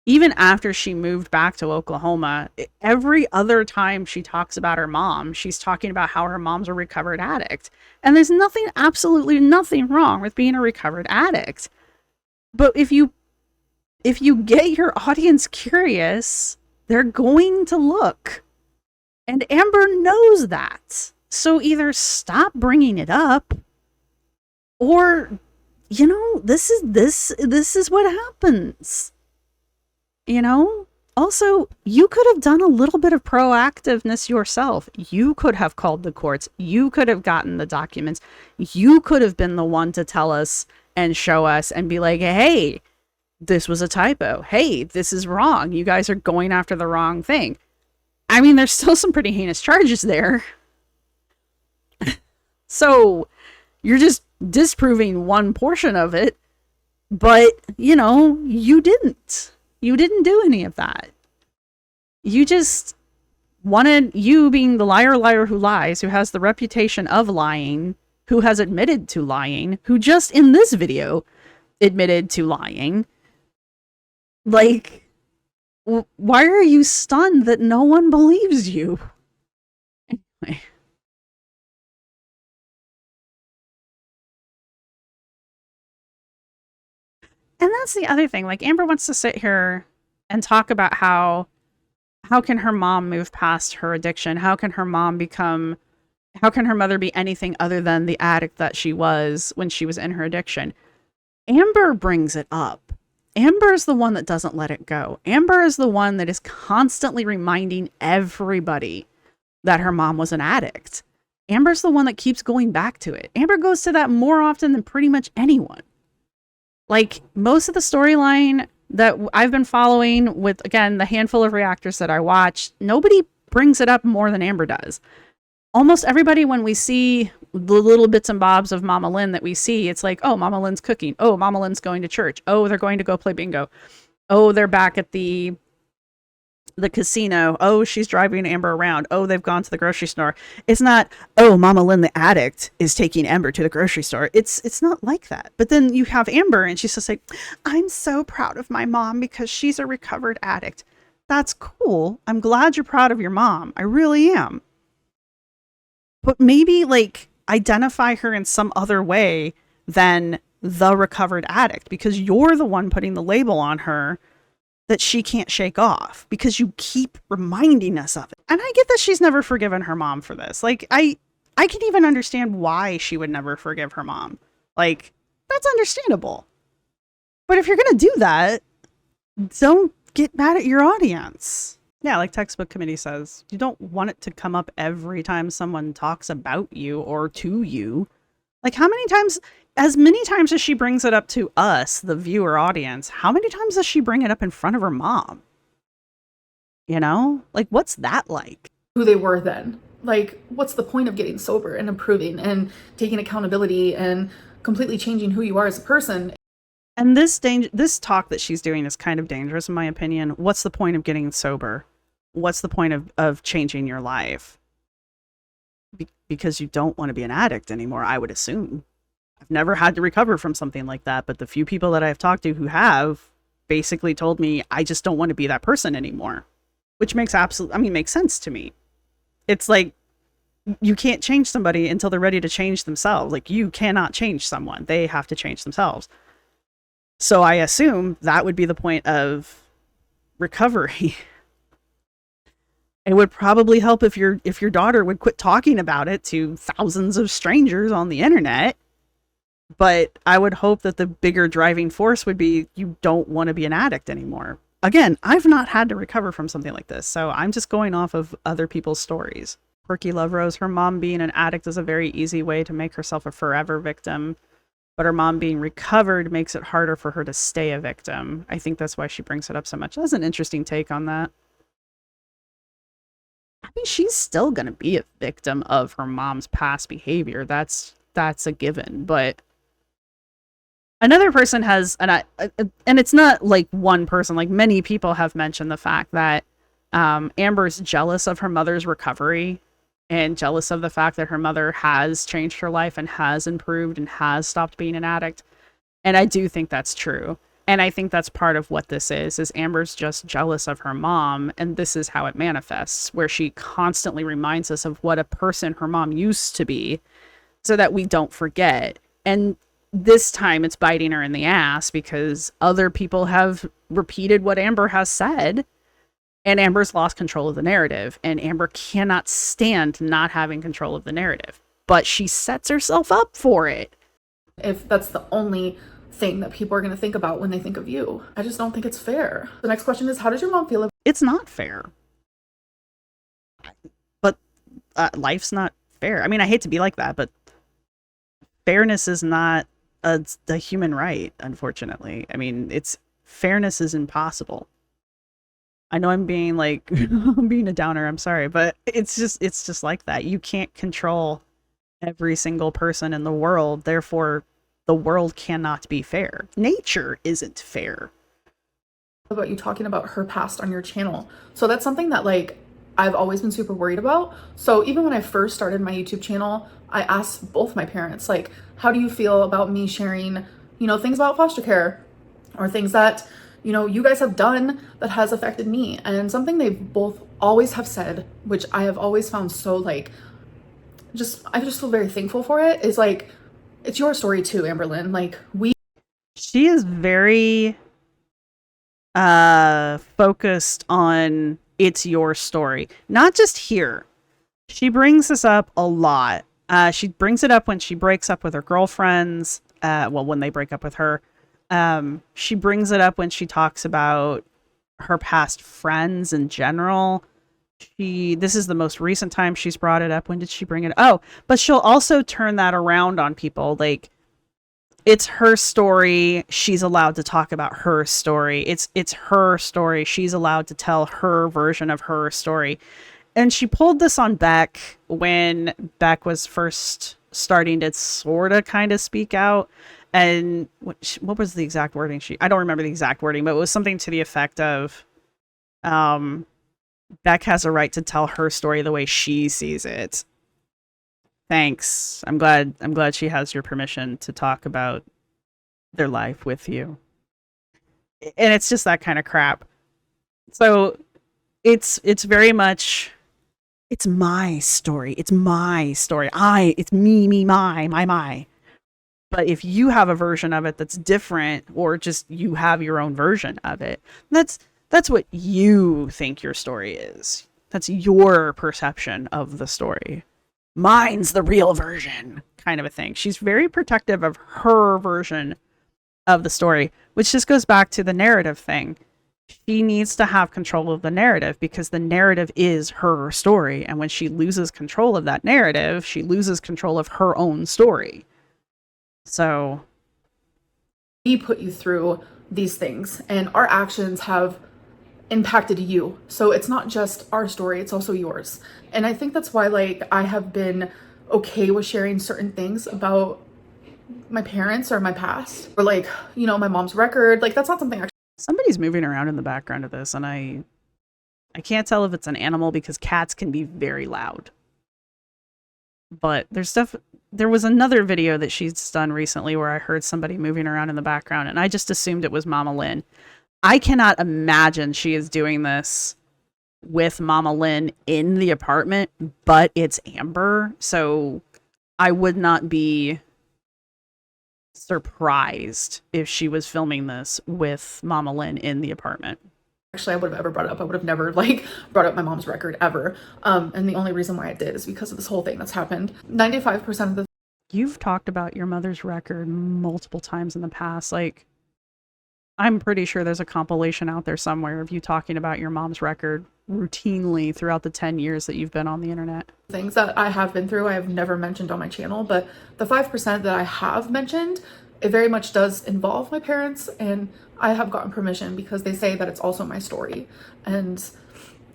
even after she moved back to Oklahoma, every other time she talks about her mom, she's talking about how her mom's a recovered addict. And there's absolutely nothing wrong with being a recovered addict. But if you get your audience curious, they're going to look. And Amber knows that. So either stop bringing it up, or, you know, this is what happens. You know? Also, you could have done a little bit of proactiveness yourself. You could have called the courts. You could have gotten the documents. You could have been the one to tell us and show us and be like, hey, this was a typo. Hey, this is wrong. You guys are going after the wrong thing. I mean, there's still some pretty heinous charges there. So you're just disproving one portion of it. But, you know, you didn't. You didn't do any of that. You just wanted, you being the liar who lies, who has the reputation of lying, who has admitted to lying, who just in this video admitted to lying. Like, why are you stunned that no one believes you? Anyway. And that's the other thing. Like, Amber wants to sit here and talk about how can her mom move past her addiction? How can her mother be anything other than the addict that she was when she was in her addiction? Amber brings it up. Amber is the one that doesn't let it go. Amber is the one that is constantly reminding everybody that her mom was an addict. Amber's the one that keeps going back to it. Amber goes to that more often than pretty much anyone. Like, most of the storyline that I've been following with, again, the handful of reactors that I watch, nobody brings it up more than Amber does. Almost everybody, when we see the little bits and bobs of Mama Lynn that we see, it's like, oh, Mama Lynn's cooking. Oh, Mama Lynn's going to church. Oh, they're going to go play bingo. Oh, they're back at the casino. Oh, she's driving Amber around. Oh, they've gone to the grocery store. It's not, oh, Mama Lynn the addict is taking Amber to the grocery store. It's not like that. But then you have Amber and she's just like, I'm so proud of my mom because she's a recovered addict. That's cool. I'm glad you're proud of your mom. I really am. But maybe, like, identify her in some other way than the recovered addict, because you're the one putting the label on her that she can't shake off because you keep reminding us of it. And I get that she's never forgiven her mom for this. Like, I can even understand why she would never forgive her mom. Like, that's understandable. But if you're going to do that, don't get mad at your audience. Yeah, like Textbook Committee says, you don't want it to come up every time someone talks about you or to you. Like, how many times, as many times as she brings it up to us, the viewer audience, how many times does she bring it up in front of her mom? You know? Like, what's that like? Who they were then. Like, what's the point of getting sober and improving and taking accountability and completely changing who you are as a person? And this talk that she's doing is kind of dangerous in my opinion. What's the point of getting sober? What's the point of changing your life? Because you don't want to be an addict anymore, I would assume. I've never had to recover from something like that, but the few people that I've talked to who have basically told me, I just don't want to be that person anymore, which makes makes sense to me. It's like, you can't change somebody until they're ready to change themselves. Like, you cannot change someone. They have to change themselves. So I assume that would be the point of recovery. It would probably help if your daughter would quit talking about it to thousands of strangers on the internet. But I would hope that the bigger driving force would be, you don't want to be an addict anymore. Again, I've not had to recover from something like this, so I'm just going off of other people's stories. Quirky Love Rose, her mom being an addict is a very easy way to make herself a forever victim, but her mom being recovered makes it harder for her to stay a victim. I think that's why she brings it up so much. That's an interesting take on that. I mean, she's still going to be a victim of her mom's past behavior. That's a given, but another person has, and it's not like one person, like many people have mentioned the fact that Amber's jealous of her mother's recovery and jealous of the fact that her mother has changed her life and has improved and has stopped being an addict. And I do think that's true. And I think that's part of what this is Amber's just jealous of her mom. And this is how it manifests, where she constantly reminds us of what a person her mom used to be so that we don't forget. And this time it's biting her in the ass because other people have repeated what Amber has said. And Amber's lost control of the narrative, and Amber cannot stand not having control of the narrative, but she sets herself up for it. If that's the only thing that people are going to think about when they think of you, I just don't think it's fair. The next question is, how does your mom feel? It's not fair. But life's not fair. I mean, I hate to be like that, but fairness is not a human right, unfortunately. I mean, fairness is impossible. I know I'm being like, I'm being a downer, I'm sorry, but it's just like that. You can't control every single person in the world, therefore the world cannot be fair. Nature isn't fair. About you talking about her past on your channel. So that's something that like I've always been super worried about. So even when I first started my YouTube channel, I asked both my parents, like, how do you feel about me sharing, things about foster care or things that you guys have done that has affected me? And something they both always have said, which I have always found so like, I just feel very thankful for it, is like, it's your story too, Amberlynn. Like, she is very focused on it's your story, not just here. She brings this up a lot. She brings it up when she breaks up with her girlfriends. When they break up with her. She brings it up when she talks about her past friends in general. This is the most recent time she's brought it up. When did she bring it? Oh, but she'll also turn that around on people. Like, it's her story. She's allowed to talk about her story. It's her story. She's allowed to tell her version of her story. And she pulled this on Beck when Beck was first starting to sort of kind of speak out. And what was the exact wording? I don't remember the exact wording, but it was something to the effect of, Beck has a right to tell her story the way she sees it. Thanks. I'm glad she has your permission to talk about their life with you. And it's just that kind of crap. So it's very much, it's my story. It's my story. It's me, my. But if you have a version of it that's different, or just you have your own version of it, that's what you think your story is. That's your perception of the story. Mine's the real version, kind of a thing. She's very protective of her version of the story, which just goes back to the narrative thing. She needs to have control of the narrative because the narrative is her story. And when she loses control of that narrative, she loses control of her own story. So we put you through these things and our actions have impacted you. So it's not just our story, it's also yours. And I think that's why like I have been okay with sharing certain things about my parents or my past or like, you know, my mom's record. Like that's not something actually. Somebody's moving around in the background of this, and I can't tell if it's an animal because cats can be very loud. But there was another video that she's done recently where I heard somebody moving around in the background, and I just assumed it was Mama Lynn. I cannot imagine she is doing this with Mama Lynn in the apartment, but it's Amber, so I would not be surprised if she was filming this with Mama Lynn in the apartment. Actually I would have ever brought up. I would have never like brought up my mom's record ever. And the only reason why I did is because of this whole thing that's happened. 95% of the You've talked about your mother's record multiple times in the past. Like, I'm pretty sure there's a compilation out there somewhere of you talking about your mom's record routinely throughout the 10 years that you've been on the internet. things that I have been through, I have never mentioned on my channel, but the 5% that I have mentioned, it very much does involve my parents, and I have gotten permission because they say that it's also my story, and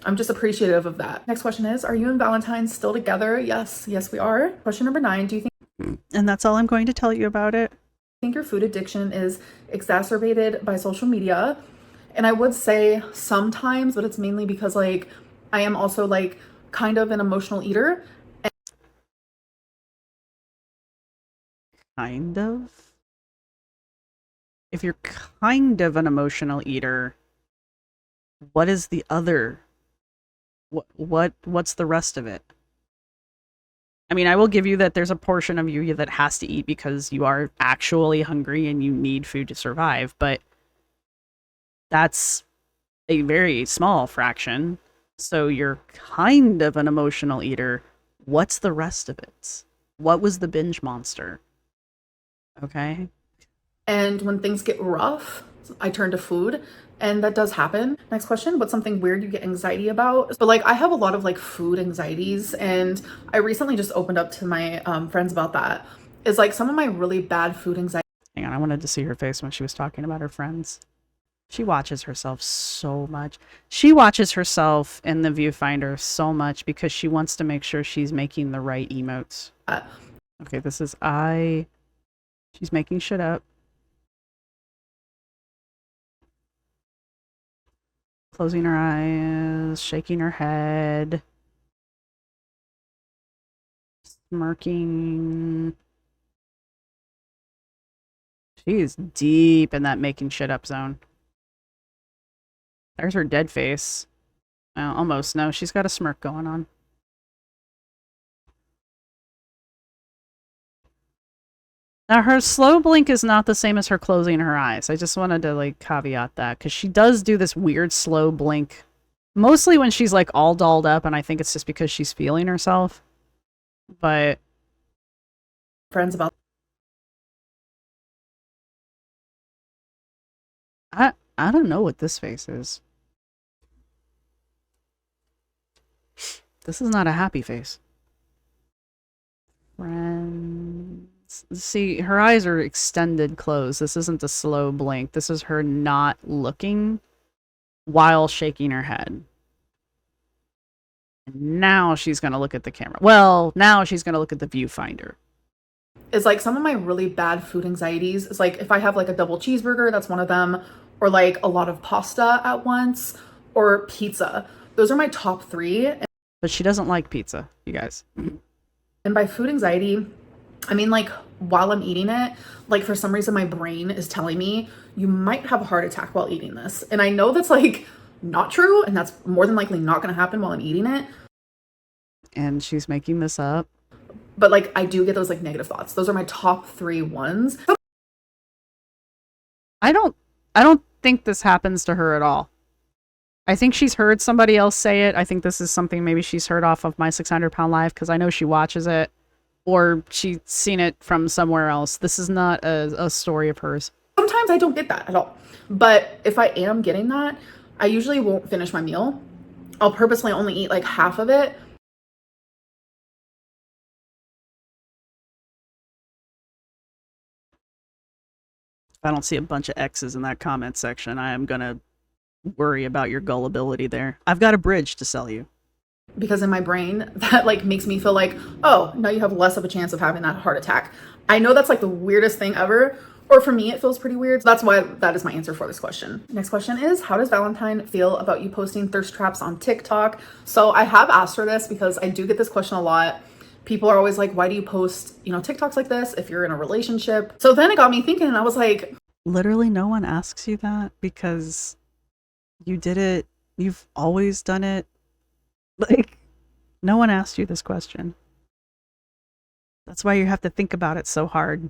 I'm just appreciative of that. Next question is, are you and Valentine still together? Yes, we are. Question number 9, do you And that's all I'm going to tell you about it. think your food addiction is exacerbated by social media? And I would say sometimes, but it's mainly because like I am also like kind of an emotional eater. Kind of. If you're kind of an emotional eater, what is the other? What's the rest of it? I mean, I will give you that there's a portion of you that has to eat because you are actually hungry and you need food to survive, but that's a very small fraction. So you're kind of an emotional eater. What's the rest of it? What was the binge monster? Okay. And when things get rough, I turn to food, and that does happen. Next question, what's something weird you get anxiety about? But like I have a lot of like food anxieties, and I recently just opened up to my friends about that. Is like some of my really bad food anxiety. Hang on, I wanted to see her face when she was talking about her friends. She watches herself so much. She watches herself in the viewfinder so much because she wants to make sure she's making the right emotes. Okay, this is She's making shit up. Closing her eyes, shaking her head. Smirking. She's deep in that making shit up zone. There's her dead face. Almost. No, she's got a smirk going on. Now, her slow blink is not the same as her closing her eyes. I just wanted to, like, caveat that. Because she does do this weird slow blink. Mostly when she's, like, all dolled up. And I think it's just because she's feeling herself. But Friends about. I don't know what this face is. This is not a happy face. Friends. See, her eyes are extended closed. This isn't a slow blink. This is her not looking while shaking her head. And now she's going to look at the camera. Well, now she's going to look at the viewfinder. Is like some of my really bad food anxieties is like if I have like a double cheeseburger, that's one of them, or like a lot of pasta at once, or pizza. Those are my top 3. But she doesn't like pizza, you guys. And by food anxiety, I mean like while I'm eating it, like for some reason my brain is telling me you might have a heart attack while eating this. And I know that's like not true, and that's more than likely not going to happen while I'm eating it. And she's making this up. But like I do get those like negative thoughts. Those are my top 3 ones. I don't think this happens to her at all. I think she's heard somebody else say it. I think this is something maybe she's heard off of my 600-pound life because I know she watches it, or she's seen it from somewhere else. This is not a story of hers. Sometimes I don't get that at all. But if I am getting that, I usually won't finish my meal. I'll purposely only eat like half of it. If I don't see a bunch of X's in that comment section, I am going to worry about your gullibility there. I've got a bridge to sell you. because in my brain that like makes me feel like, oh, now you have less of a chance of having that heart attack. I know that's like the weirdest thing ever, or for me it feels pretty weird. So that's why that is my answer for this question. Next question is, how does Valentine feel about you posting thirst traps on TikTok? So I have asked her this because I do get this question a lot. People are always like, why do you post, TikToks like this if you're in a relationship? So then it got me thinking, and I was like, literally no one asks you that because you did it. You've always done it. Like, no one asked you this question. That's why you have to think about it so hard.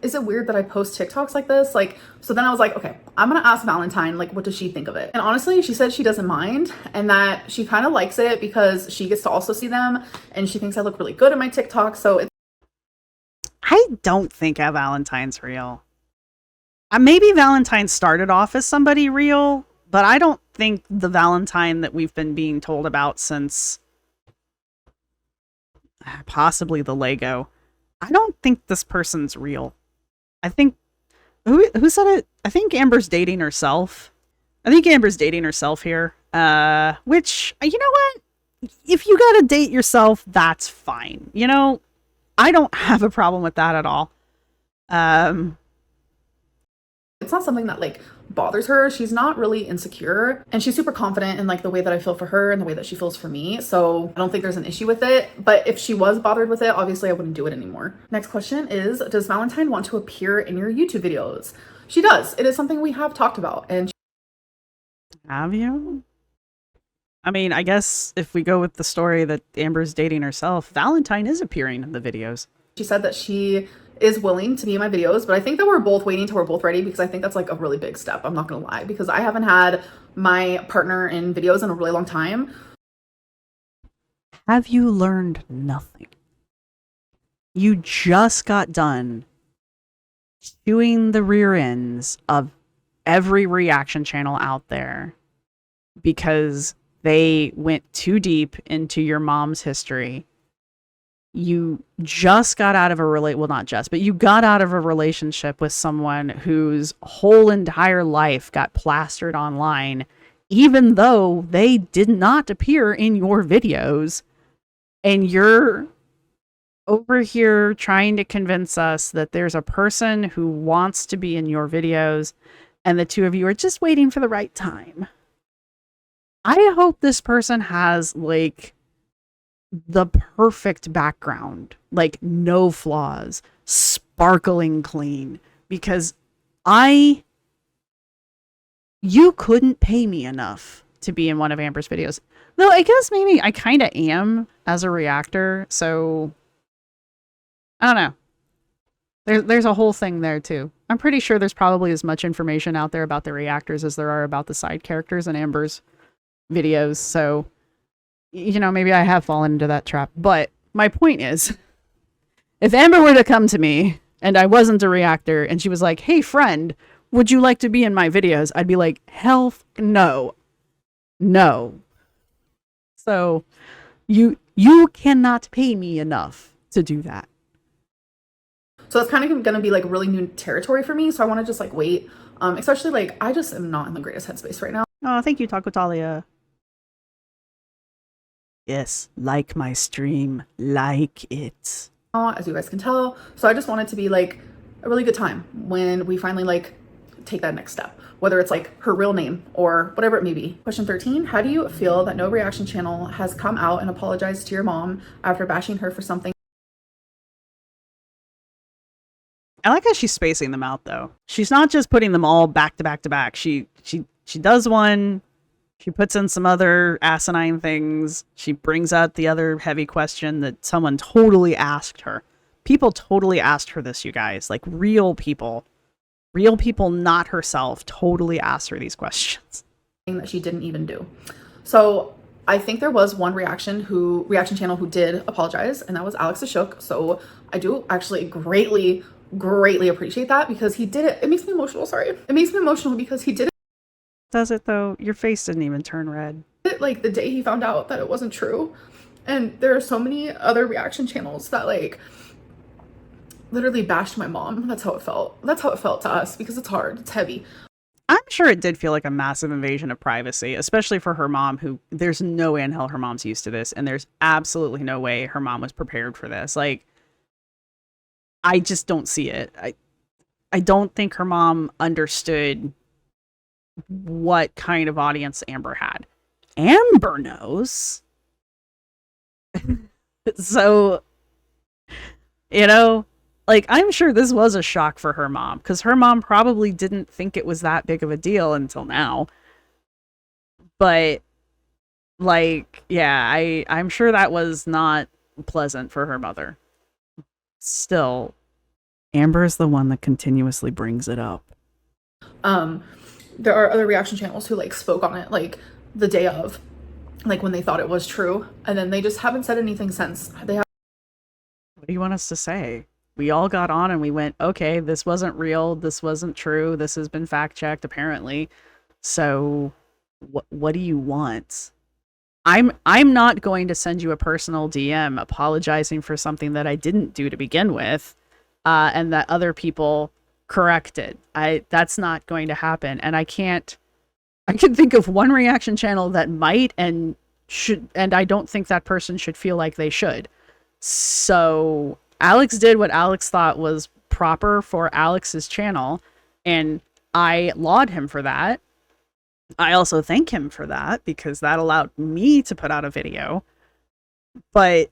Is it weird that I post TikToks like this? So then I was like, okay, I'm gonna ask Valentine, like, what does she think of it? And honestly, she said she doesn't mind and that she kind of likes it because she gets to also see them and she thinks I look really good in my TikTok. So I don't think Valentine's real. Maybe Valentine started off as somebody real, but I don't think the Valentine that we've been being told about since possibly the Lego, I don't think this person's real. I think who said it? I think Amber's dating herself. I think Amber's dating herself here. Which, you know what? If you gotta date yourself, that's fine. I don't have a problem with that at all. it's not something that like bothers her. She's not really insecure and she's super confident in like the way that I feel for her and the way that she feels for me. So I don't think there's an issue with it. But if she was bothered with it, obviously I wouldn't do it anymore. Next question is, does Valentine want to appear in your YouTube videos? She does. It is something we have talked about. And have you? I mean, I guess if we go with the story that Amber's dating herself, Valentine is appearing in the videos. She said that she is willing to be in my videos, but I think that we're both waiting till we're both ready because I think that's like a really big step. I'm not gonna lie, because I haven't had my partner in videos in a really long time. Have you learned nothing? You just got done chewing the rear ends of every reaction channel out there because they went too deep into your mom's history. You just got out of you got out of a relationship with someone whose whole entire life got plastered online, even though they did not appear in your videos. And you're over here trying to convince us that there's a person who wants to be in your videos and the two of you are just waiting for the right time. I hope this person has like the perfect background, like no flaws, sparkling clean, because you couldn't pay me enough to be in one of Amber's videos. Though I guess maybe I kind of am as a reactor, so I don't know. There's a whole thing there too. I'm pretty sure there's probably as much information out there about the reactors as there are about the side characters in Amber's videos, so maybe I have fallen into that trap. But my point is, if Amber were to come to me and I wasn't a reactor and she was like, hey friend, would you like to be in my videos? I'd be like, hell no. No. So you cannot pay me enough to do that. So it's kind of going to be like really new territory for me. So I want to just like wait. Especially like I just am not in the greatest headspace right now. Oh, thank you, Taco Talia. Yes, like my stream, like it. As you guys can tell. So I just want it to be like a really good time when we finally like take that next step, whether it's like her real name or whatever it may be. Question 13, how do you feel that no reaction channel has come out and apologized to your mom after bashing her for something? I like how she's spacing them out though. She's not just putting them all back to back to back. She does one. She puts in some other asinine things. She brings out the other heavy question that someone totally asked her. People totally asked her this, you guys. Like real people. Real people, not herself, totally asked her these questions. That she didn't even do. So I think there was one reaction channel who did apologize, and that was Alex the Shook. So I do actually greatly appreciate that because he did it. It makes me emotional, sorry. It makes me emotional because he did it. Does it though? Your face didn't even turn red. Like the day he found out that it wasn't true. And there are so many other reaction channels that like literally bashed my mom. That's how it felt. That's how it felt to us because it's hard. It's heavy. I sure it did feel like a massive invasion of privacy, especially for her mom, who there's no way in hell her mom's used to this, and there's absolutely no way her mom was prepared for this. Like, I just don't see it. I don't think her mom understood what kind of audience Amber had. Amber knows. So, you know, like, I'm sure this was a shock for her mom, because her mom probably didn't think it was that big of a deal until now. But, like, yeah, I'm sure that was not pleasant for her mother. Still, Amber's the one that continuously brings it up. There are other reaction channels who like spoke on it like the day of, like when they thought it was true, and then they just haven't said anything since. What do you want us to say? We all got on and we went, okay, this wasn't real, this wasn't true, this has been fact checked apparently. So what do you want? I'm not going to send you a personal DM apologizing for something that I didn't do to begin with, and that other people corrected. That's not going to happen. And I can think of one reaction channel that might and should, and I don't think that person should feel like they should. So Alex did what Alex thought was proper for Alex's channel, and I laud him for that. I also thank him for that, because that allowed me to put out a video. But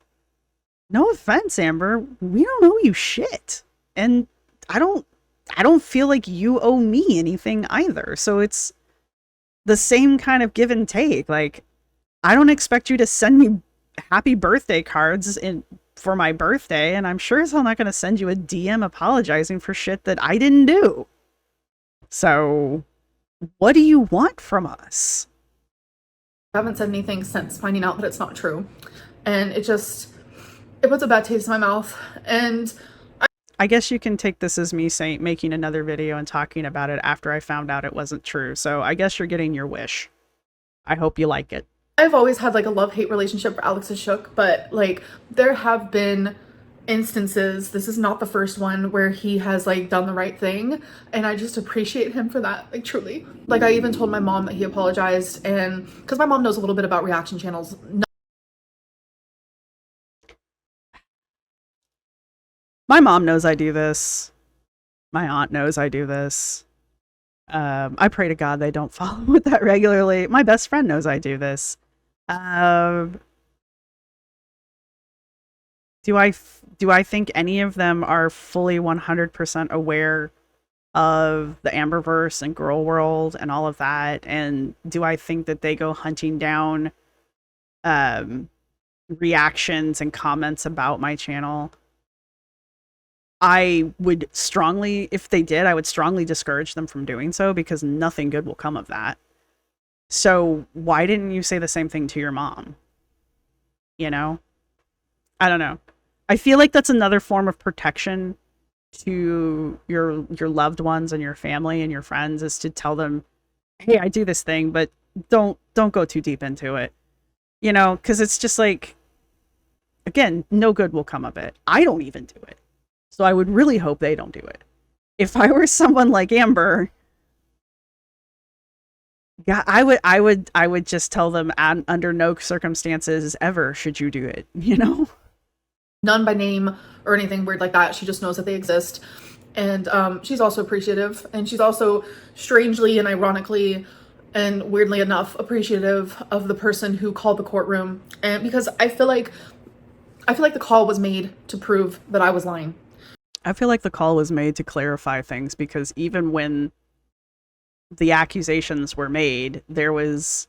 no offense, Amber, we don't owe you shit. And I don't feel like you owe me anything either. So it's the same kind of give and take. Like, I don't expect you to send me happy birthday cards for my birthday, and I'm sure as hell not going to send you a DM apologizing for shit that I didn't do. So what do you want from us? I haven't said anything since finding out that it's not true, and it puts a bad taste in my mouth. And I guess you can take this as me making another video and talking about it after I found out it wasn't true. So I guess you're getting your wish. I hope you like it. I've always had like a love-hate relationship for Alex Shook, but like there have been instances, this is not the first one, where he has like done the right thing, and I just appreciate him for that, like truly. Like, I even told my mom that he apologized, and because my mom knows a little bit about reaction channels. My mom knows I do this. My aunt knows I do this. I pray to God they don't follow with that regularly. My best friend knows I do this. Do I think any of them are fully 100% aware of the Amberverse and Girl World and all of that? And do I think that they go hunting down reactions and comments about my channel? I would strongly, if they did, I would strongly discourage them from doing so, because nothing good will come of that. So why didn't you say the same thing to your mom? You know? I don't know. I feel like that's another form of protection to your loved ones and your family and your friends, is to tell them, hey, I do this thing, but don't go too deep into it. You know, because it's just like, again, no good will come of it. I don't even do it. So I would really hope they don't do it. If I were someone like Amber, yeah, I would just tell them, under no circumstances ever should you do it, you know? None by name or anything weird like that. She just knows that they exist. And she's also appreciative. And she's also strangely and ironically and weirdly enough appreciative of the person who called the courtroom. And because I feel like the call was made to prove that I was lying. I feel like the call was made to clarify things, because even when the accusations were made, there was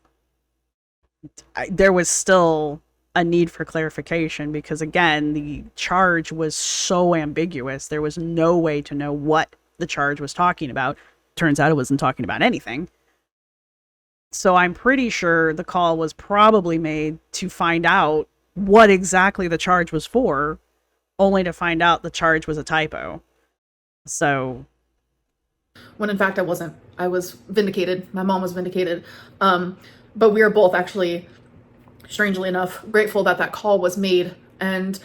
still a need for clarification, because again, the charge was so ambiguous. There was no way to know what the charge was talking about. Turns out it wasn't talking about anything. So I'm pretty sure the call was probably made to find out what exactly the charge was for, only to find out the charge was a typo. So, when in fact I wasn't. I was vindicated. My mom was vindicated. But we are both actually, strangely enough, grateful that that call was made. And,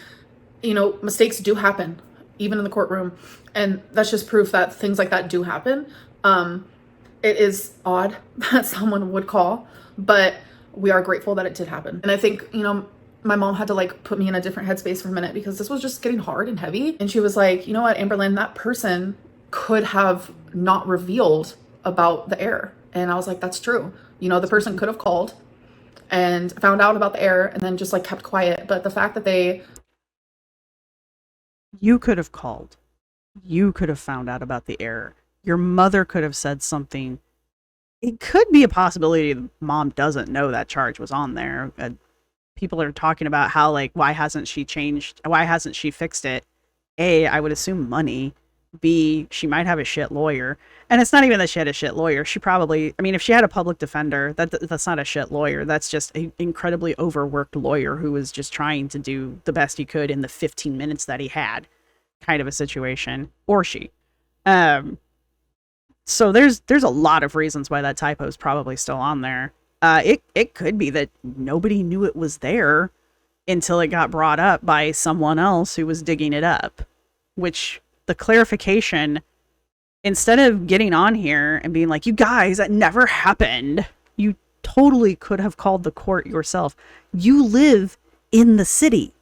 you know, mistakes do happen, even in the courtroom. And that's just proof that things like that do happen. It is odd that someone would call, but we are grateful that it did happen. And I think, you know, my mom had to like put me in a different headspace for a minute because this was just getting hard and heavy. And she was like, you know what, Amberlynn, that person could have not revealed about the error. And I was like, that's true. You know, the person could have called and found out about the error and then just like kept quiet. But the fact that You could have called. You could have found out about the error. Your mother could have said something. It could be a possibility that mom doesn't know that charge was on there. People are talking about how, like, why hasn't she changed? Why hasn't she fixed it? A, I would assume money. B, she might have a shit lawyer. And it's not even that she had a shit lawyer. She probably, I mean, if she had a public defender, that's not a shit lawyer. That's just an incredibly overworked lawyer who was just trying to do the best he could in the 15 minutes that he had, kind of a situation. Or she. So there's a lot of reasons why that typo is probably still on there. It could be that nobody knew it was there until it got brought up by someone else who was digging it up, which the clarification, instead of getting on here and being like, you guys, that never happened, you totally could have called the court yourself. You live in the city.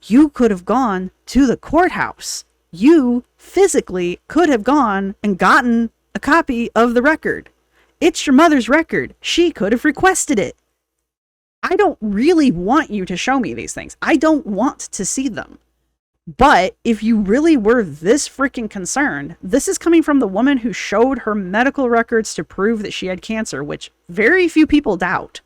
You could have gone to the courthouse. You physically could have gone and gotten a copy of the record. It's your mother's record. She could have requested it. I don't really want you to show me these things. I don't want to see them. But if you really were this freaking concerned, this is coming from the woman who showed her medical records to prove that she had cancer, which very few people doubt.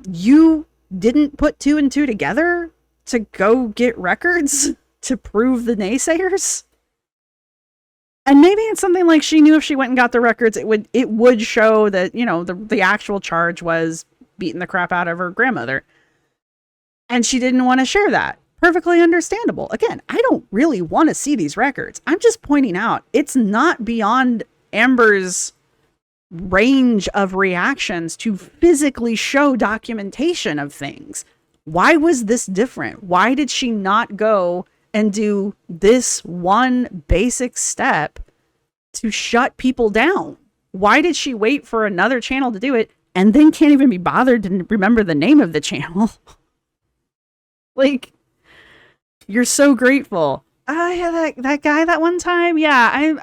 You didn't put two and two together to go get records to prove the naysayers? And maybe it's something like she knew if she went and got the records, it would show that, you know, the actual charge was beating the crap out of her grandmother. And she didn't want to share that. Perfectly understandable. Again, I don't really want to see these records. I'm just pointing out it's not beyond Amber's range of reactions to physically show documentation of things. Why was this different? Why did she not go and do this one basic step to shut people down? Why did she wait for another channel to do it and then can't even be bothered to remember the name of the channel? Like, you're so grateful. Yeah, that guy that one time. Yeah,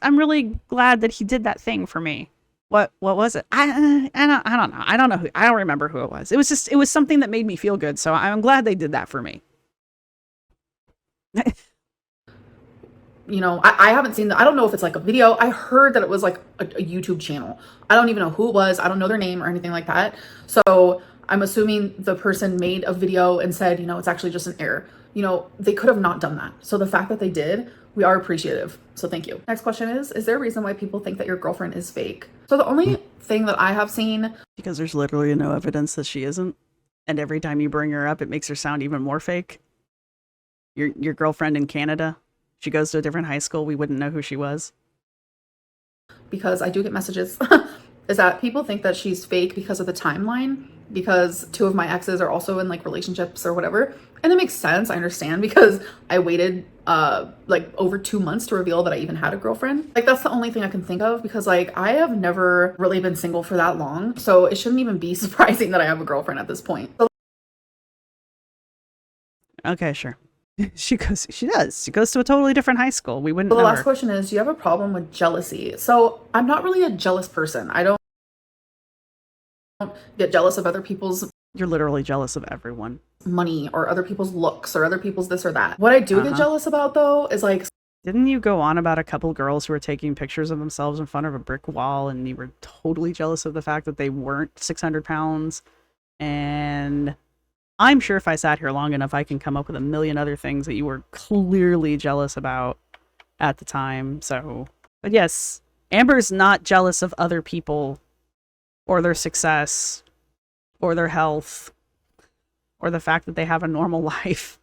I'm really glad that he did that thing for me. What was it? I don't know. I don't remember who it was. It was something that made me feel good. So I'm glad they did that for me. you know, I haven't seen I don't know if it's like a video. I heard that it was like a YouTube channel. I don't even know who it was. I don't know their name or anything like that. So I'm assuming the person made a video and said, you know, it's actually just an error. You know, they could have not done that. So the fact that they did, we are appreciative. So thank you. Next question is there a reason why people think that your girlfriend is fake? So the only thing that I have seen... Because there's literally no evidence that she isn't. And every time you bring her up, it makes her sound even more fake. Your girlfriend in Canada, she goes to a different high school. We wouldn't know who she was. Because I do get messages, is that people think that she's fake because of the timeline, because two of my exes are also in like relationships or whatever. And it makes sense. I understand, because I waited like over 2 months to reveal that I even had a girlfriend. Like, that's the only thing I can think of, because like I have never really been single for that long. So it shouldn't even be surprising that I have a girlfriend at this point. So okay, sure. She does. She goes to a totally different high school. We wouldn't know. The last question is, do you have a problem with jealousy? So I'm not really a jealous person. I don't get jealous of other people's... You're literally jealous of everyone. Money, or other people's looks, or other people's this or that. What I do get jealous about, though, is like... Didn't you go on about a couple girls who were taking pictures of themselves in front of a brick wall, and you were totally jealous of the fact that they weren't 600 pounds? And... I'm sure if I sat here long enough, I can come up with a million other things that you were clearly jealous about at the time. So, but yes, Amber's not jealous of other people or their success or their health or the fact that they have a normal life.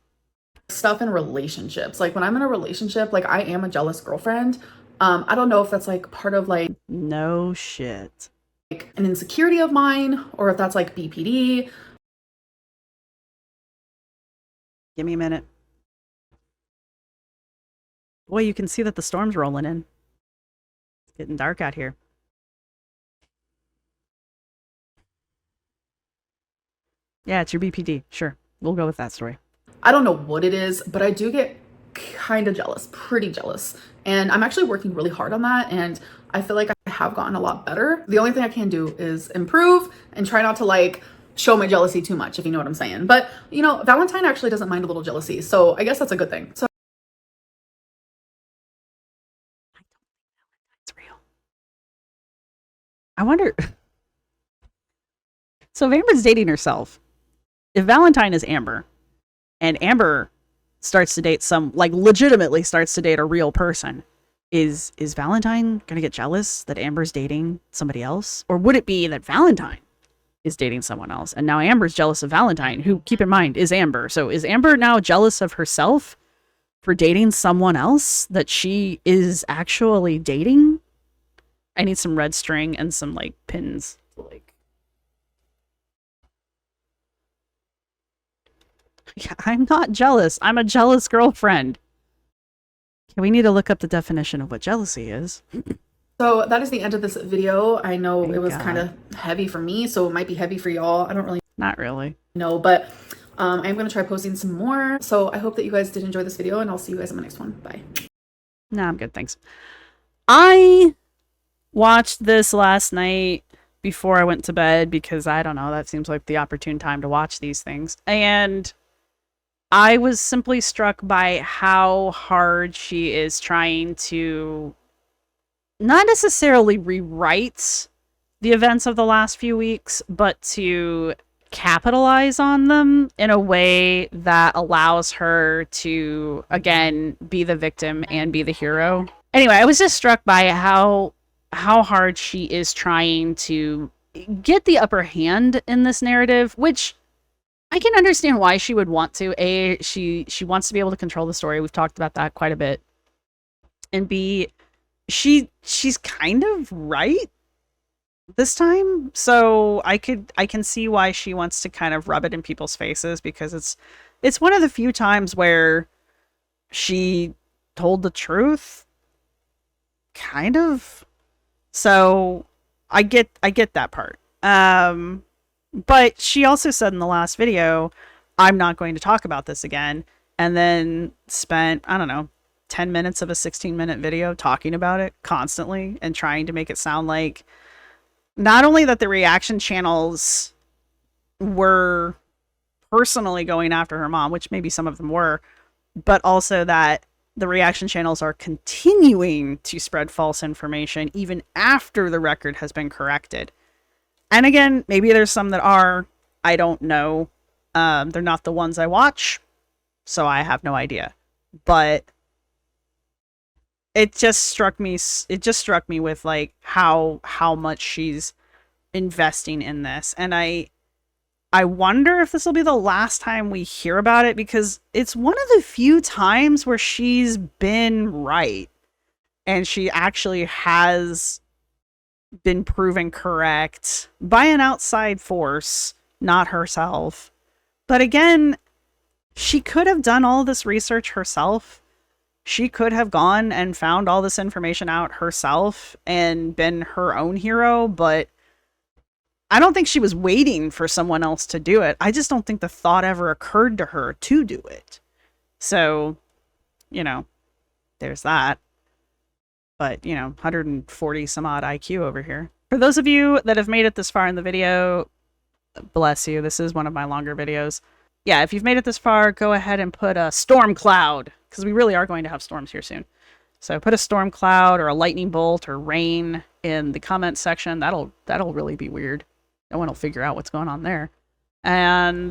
Stuff in relationships. Like, when I'm in a relationship, like, I am a jealous girlfriend. I don't know if that's like part of like... No shit. Like an insecurity of mine, or if that's like BPD. Give me a minute. Boy, you can see that the storm's rolling in. It's getting dark out here. Yeah, it's your BPD. Sure. We'll go with that story. I don't know what it is, but I do get kind of jealous, pretty jealous. And I'm actually working really hard on that. And I feel like I have gotten a lot better. The only thing I can do is improve and try not to like show my jealousy too much, if you know what I'm saying. But, you know, Valentine actually doesn't mind a little jealousy. So I guess that's a good thing. So It's real. I wonder. So if Amber's dating herself, if Valentine is Amber, and Amber starts to date legitimately starts to date a real person, is Valentine gonna get jealous that Amber's dating somebody else? Or would it be that Valentine is dating someone else and now Amber's jealous of Valentine, who, keep in mind, is Amber? So is Amber now jealous of herself for dating someone else that she is actually dating? I need some red string and some like pins. Yeah, I'm not jealous. I'm a jealous girlfriend. Okay, we need to look up the definition of what jealousy is. So that is the end of this video. I know Thank it was God. kind of heavy for me, so it might be heavy for y'all. I don't really Not really. know, but I'm going to try posting some more. So I hope that you guys did enjoy this video, and I'll see you guys in my next one. Bye. Nah, I'm good, thanks. I watched this last night before I went to bed because, I don't know, that seems like the opportune time to watch these things. And I was simply struck by how hard she is trying to not necessarily rewrite the events of the last few weeks, but to capitalize on them in a way that allows her to, again, be the victim and be the hero. Anyway, I was just struck by how hard she is trying to get the upper hand in this narrative, which I can understand why she would want to. A, she wants to be able to control the story. We've talked about that quite a bit. And B, she's kind of right this time. So I can see why she wants to kind of rub it in people's faces, because it's one of the few times where she told the truth. Kind of. So I get that part. But she also said in the last video, I'm not going to talk about this again, and then spent, I don't know, 10 minutes of a 16-minute video talking about it constantly and trying to make it sound like not only that the reaction channels were personally going after her mom, which maybe some of them were, but also that the reaction channels are continuing to spread false information even after the record has been corrected. And again, maybe there's some that are. I don't know. They're not the ones I watch, so I have no idea. But it just struck me. It just struck me with like how much she's investing in this, and I wonder if this will be the last time we hear about it, because it's one of the few times where she's been right, and she actually has been proven correct by an outside force, not herself. But again, she could have done all this research herself. She could have gone and found all this information out herself and been her own hero, but I don't think she was waiting for someone else to do it. I just don't think the thought ever occurred to her to do it. So, you know, there's that. But, you know, 140 some odd IQ over here. For those of you that have made it this far in the video, bless you. This is one of my longer videos. Yeah, if you've made it this far, go ahead and put a storm cloud, because we really are going to have storms here soon. So put a storm cloud or a lightning bolt or rain in the comments section. That'll really be weird. No one will figure out what's going on there. And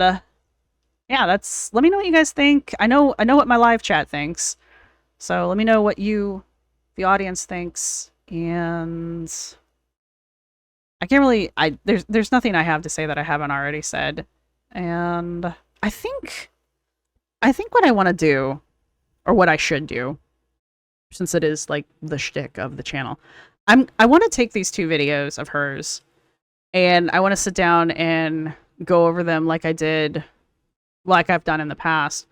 yeah, let me know what you guys think. I know what my live chat thinks. So let me know what the audience thinks. And I can't really, there's nothing I have to say that I haven't already said. And I think what I want to do, or what I should do, since it is like the shtick of the channel, I want to take these two videos of hers, and I want to sit down and go over them like I've done in the past,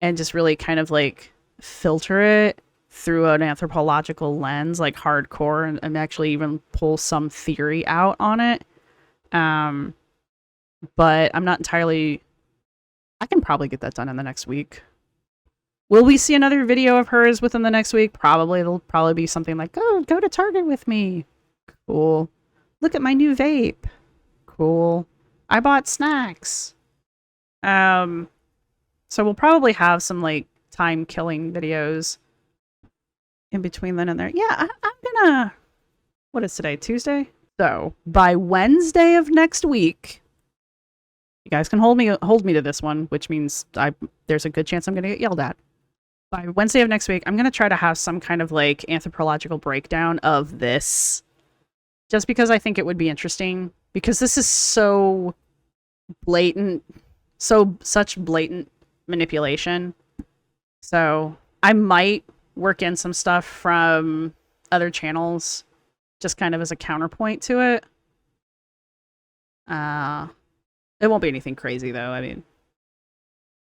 and just really kind of like filter it through an anthropological lens, like hardcore, and actually even pull some theory out on it. but I'm not entirely... I can probably get that done in the next week. Will we see another video of hers within the next week? Probably. It'll probably be something like, oh, go to Target with me. Cool. Look at my new vape. Cool. I bought snacks. So we'll probably have some like time killing videos in between then and there. Yeah, I'm gonna... What is today? Tuesday? So by Wednesday of next week, you guys can hold me to this one, which means there's a good chance I'm gonna get yelled at. By Wednesday of next week, I'm gonna try to have some kind of like anthropological breakdown of this, just because I think it would be interesting, because this is so blatant, such blatant manipulation. So I might work in some stuff from other channels just kind of as a counterpoint to it. It won't be anything crazy though. I mean,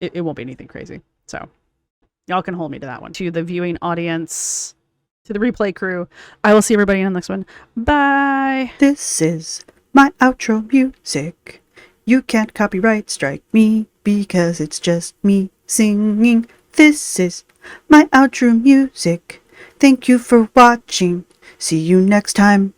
it won't be anything crazy. So y'all can hold me to that one. To the viewing audience, to the replay crew, I will see everybody in the next one. Bye. This is my outro music. You can't copyright strike me because it's just me singing. This is my outro music. Thank you for watching. See you next time.